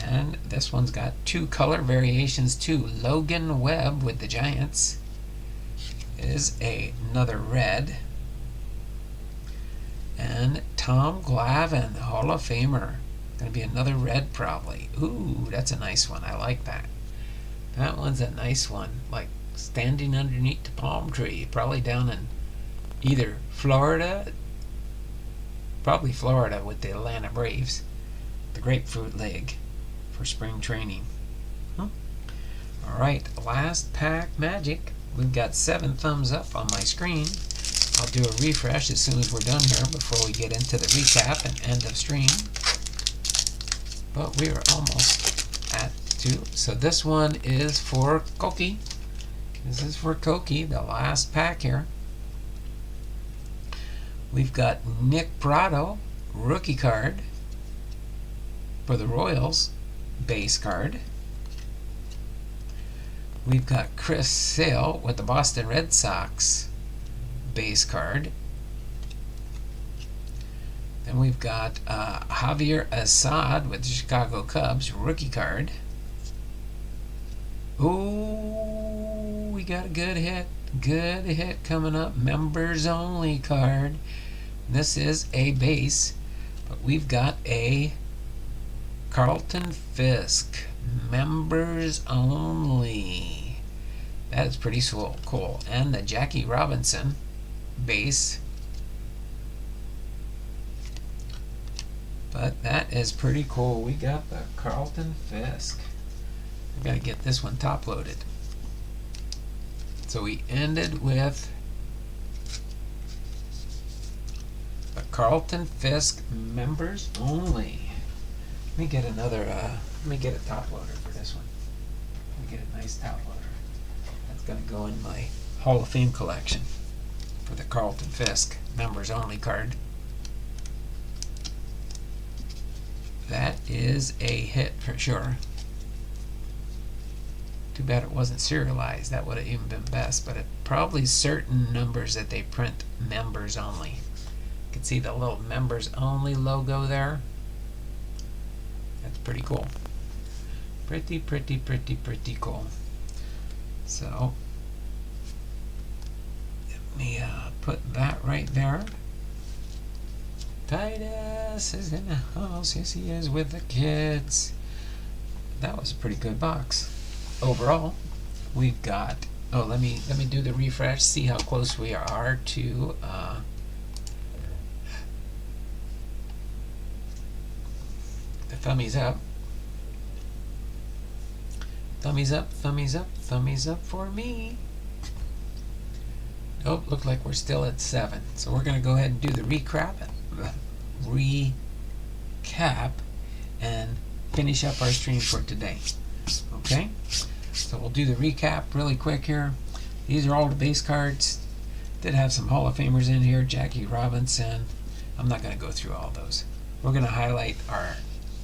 And this one's got 2 color variations too. Logan Webb with the Giants is another red. And Tom Glavine, Hall of Famer. Going to be another red probably. Ooh, that's a nice one. I like that. That one's a nice one. Like standing underneath the palm tree. Probably down in either Florida. Probably Florida with the Atlanta Braves. The Grapefruit League for spring training. Alright, last pack magic. We've got 7 thumbs up on my screen. I'll do a refresh as soon as we're done here before we get into the recap and end of stream. But we are almost at 2. So this one is for Koki. This is for Koki, the last pack here. We've got Nick Prado, rookie card for the Royals, base card. We've got Chris Sale with the Boston Red Sox, base card. Then we've got Javier Assad with the Chicago Cubs, rookie card. Ooh, we got a good hit. Good hit coming up. Members only card. This is a base, but we've got a Carlton Fisk. Members only. That is pretty cool. And the Jackie Robinson base. But that is pretty cool. We got the Carlton Fisk. I gotta get this one top loaded. So we ended with the Carlton Fisk members only. Let me get another. Let me get a top loader for this one. Let me get a nice top loader. That's gonna go in my Hall of Fame collection for the Carlton Fisk members only card. That is a hit for sure. Too bad it wasn't serialized. That would have even been best, but it probably certain numbers that they print members only. You can see the little members only logo there. That's pretty cool. Pretty cool. So let me put that right there. Titus is in the house. Yes, he is with the kids. That was a pretty good box. Overall, we've got Oh, let me do the refresh, see how close we are to the thummies up. Thummies up, thummies up, thummies up for me. Nope, look like we're still at 7. So we're going to go ahead and do the recap and finish up our stream for today. Okay? So we'll do the recap really quick here. These are all the base cards. Did have some Hall of Famers in here. Jackie Robinson. I'm not going to go through all those. We're going to highlight our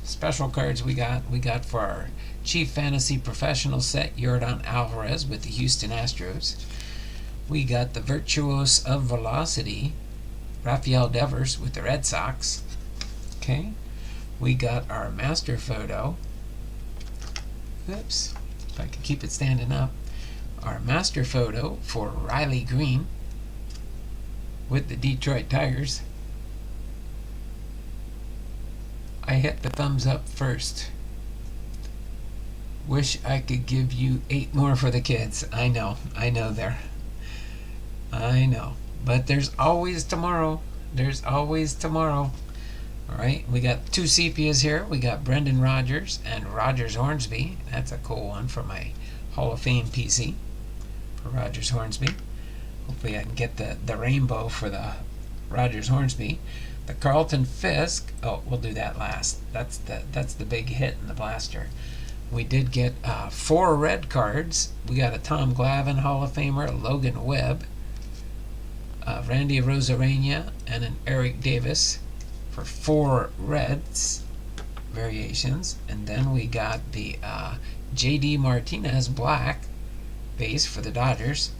special cards we got. We got for our Chief Fantasy Professional set, Yordan Alvarez with the Houston Astros. We got the Virtuos of Velocity, Rafael Devers with the Red Sox. Okay. We got our master photo. Oops. If I can keep it standing up. Our master photo for Riley Green with the Detroit Tigers. I hit the thumbs up first. Wish I could give you 8 more for the kids. I know there. I know. But there's always tomorrow. There's always tomorrow. Alright, we got 2 sepias here. We got Brendan Rodgers and Rogers Hornsby. That's a cool one for my Hall of Fame PC. For Rogers Hornsby. Hopefully I can get the rainbow for the Rogers Hornsby. The Carlton Fisk. Oh, we'll do that last. That's the big hit in the blaster. We did get 4 red cards. We got a Tom Glavine Hall of Famer, Logan Webb, Randy Rosarena, and an Eric Davis for 4 reds variations. And then we got the J.D. Martinez black base for the Dodgers.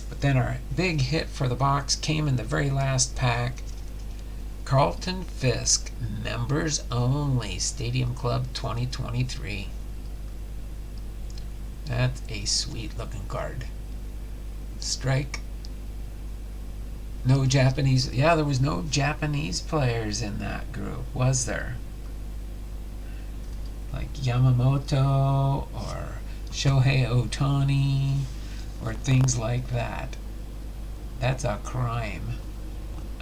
But then our big hit for the box came in the very last pack. Carlton Fisk, members only, Stadium Club 2023. That's a sweet looking card. Strike. No Japanese. Yeah, there was no Japanese players in that group, was there? Like Yamamoto or Shohei Ohtani or things like that. That's a crime.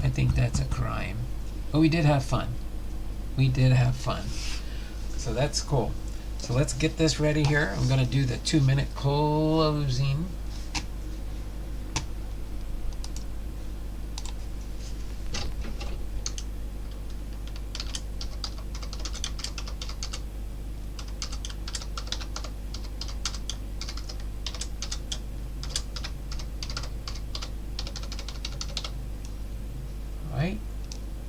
I think that's a crime. But we did have fun. We did have fun. So that's cool. So let's get this ready here. I'm going to do the 2-minute closing. Alright.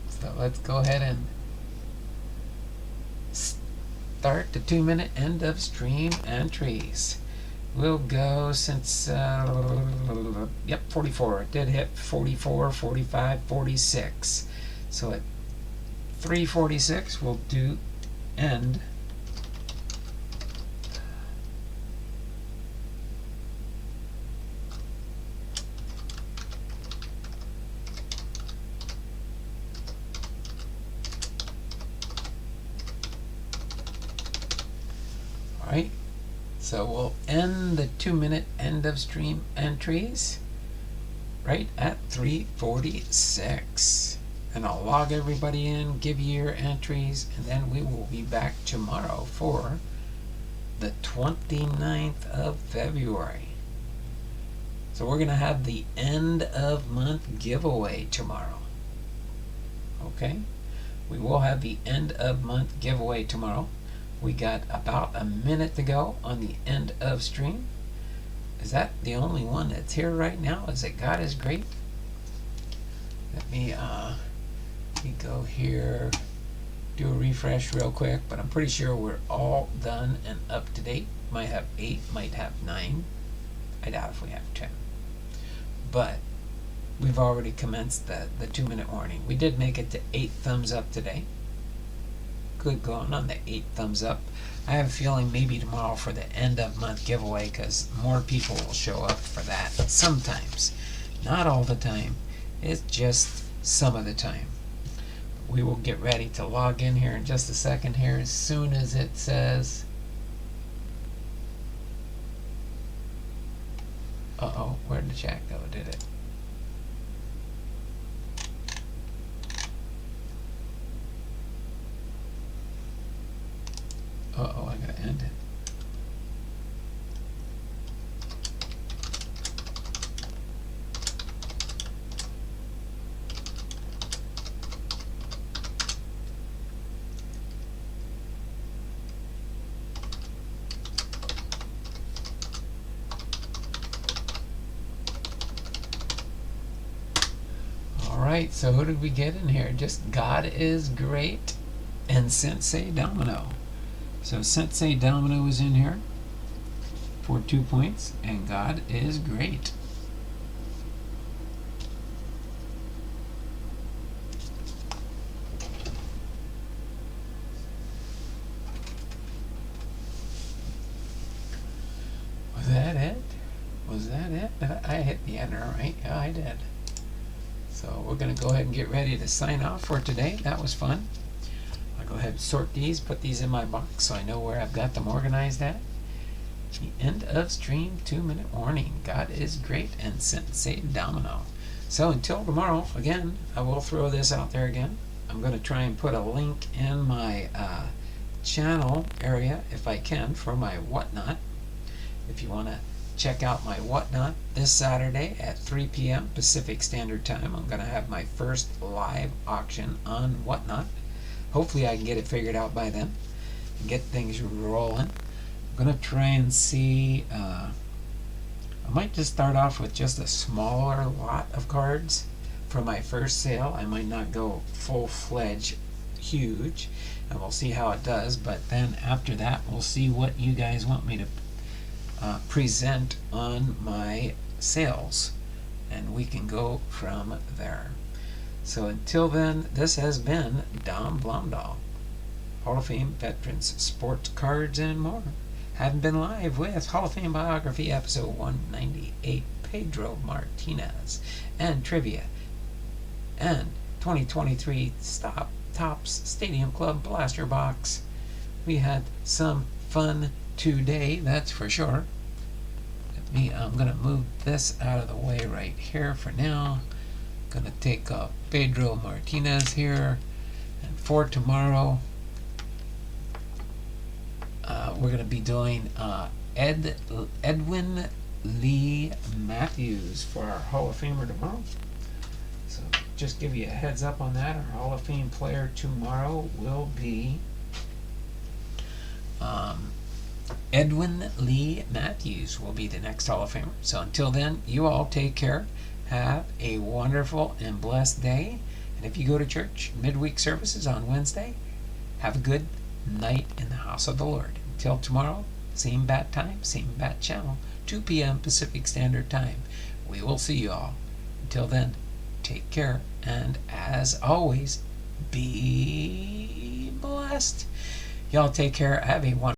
So let's go ahead and start the 2-minute end of stream entries. We'll go since, 44. It did hit 44, 45, 46. So at 3:46, we'll do end. Alright, so we'll end the 2-minute end of stream entries right at 3:46. And I'll log everybody in, give you your entries, and then we will be back tomorrow for the 29th of February. So we're going to have the end of month giveaway tomorrow. Okay? We will have the end of month giveaway tomorrow. We got about a minute to go on the end of stream. Is that the only one that's here right now? Is it God is Great? Let me go here, do a refresh real quick, but I'm pretty sure we're all done and up to date. Might have 8, might have 9. I doubt if we have 10. But we've already commenced the 2-minute warning. We did make it to 8 thumbs up today. Good going on the 8 thumbs up. I have a feeling maybe tomorrow for the end of month giveaway, because more people will show up for that sometimes. Not all the time. It's just some of the time. We will get ready to log in here in just a second here as soon as it says Uh-oh, where did the chat go? Did it? Uh-oh, I gotta end it. Alright, so who did we get in here? Just God is Great and Sensei Domino. So Sensei Domino is in here for 2 points, and God is Great. Was that it? Was that it? I hit the enter, right? Yeah, I did. So we're going to go ahead and get ready to sign off for today. That was fun. I'll go ahead and sort these, put these in my box so I know where I've got them organized at. The end of stream, 2-minute warning. God is Great and Sensei Domino. So until tomorrow, again, I will throw this out there again. I'm going to try and put a link in my channel area, if I can, for my Whatnot. If you want to check out my Whatnot this Saturday at 3 p.m. Pacific Standard Time, I'm going to have my first live auction on Whatnot. Hopefully I can get it figured out by then and get things rolling. I'm going to try and see, I might just start off with just a smaller lot of cards for my first sale. I might not go full-fledged huge, and we'll see how it does, but then after that we'll see what you guys want me to present on my sales, and we can go from there. So until then, this has been Don Blomdahl, Hall of Fame Veterans, Sports Cards, and more. Haven't been live with Hall of Fame Biography episode 198, Pedro Martinez, and trivia, and 2023 Tops Stadium Club Blaster Box. We had some fun today, that's for sure. I'm going to move this out of the way right here for now. Going to take off Pedro Martinez here. And for tomorrow, we're going to be doing Edwin Lee Matthews for our Hall of Famer tomorrow. So just give you a heads up on that. Our Hall of Fame player tomorrow will be Edwin Lee Matthews will be the next Hall of Famer. So until then, you all take care. Have a wonderful and blessed day. And if you go to church, midweek services on Wednesday, have a good night in the house of the Lord. Until tomorrow, same bat time, same bat channel, 2 p.m. Pacific Standard Time. We will see you all. Until then, take care. And as always, be blessed. Y'all take care. Have a wonderful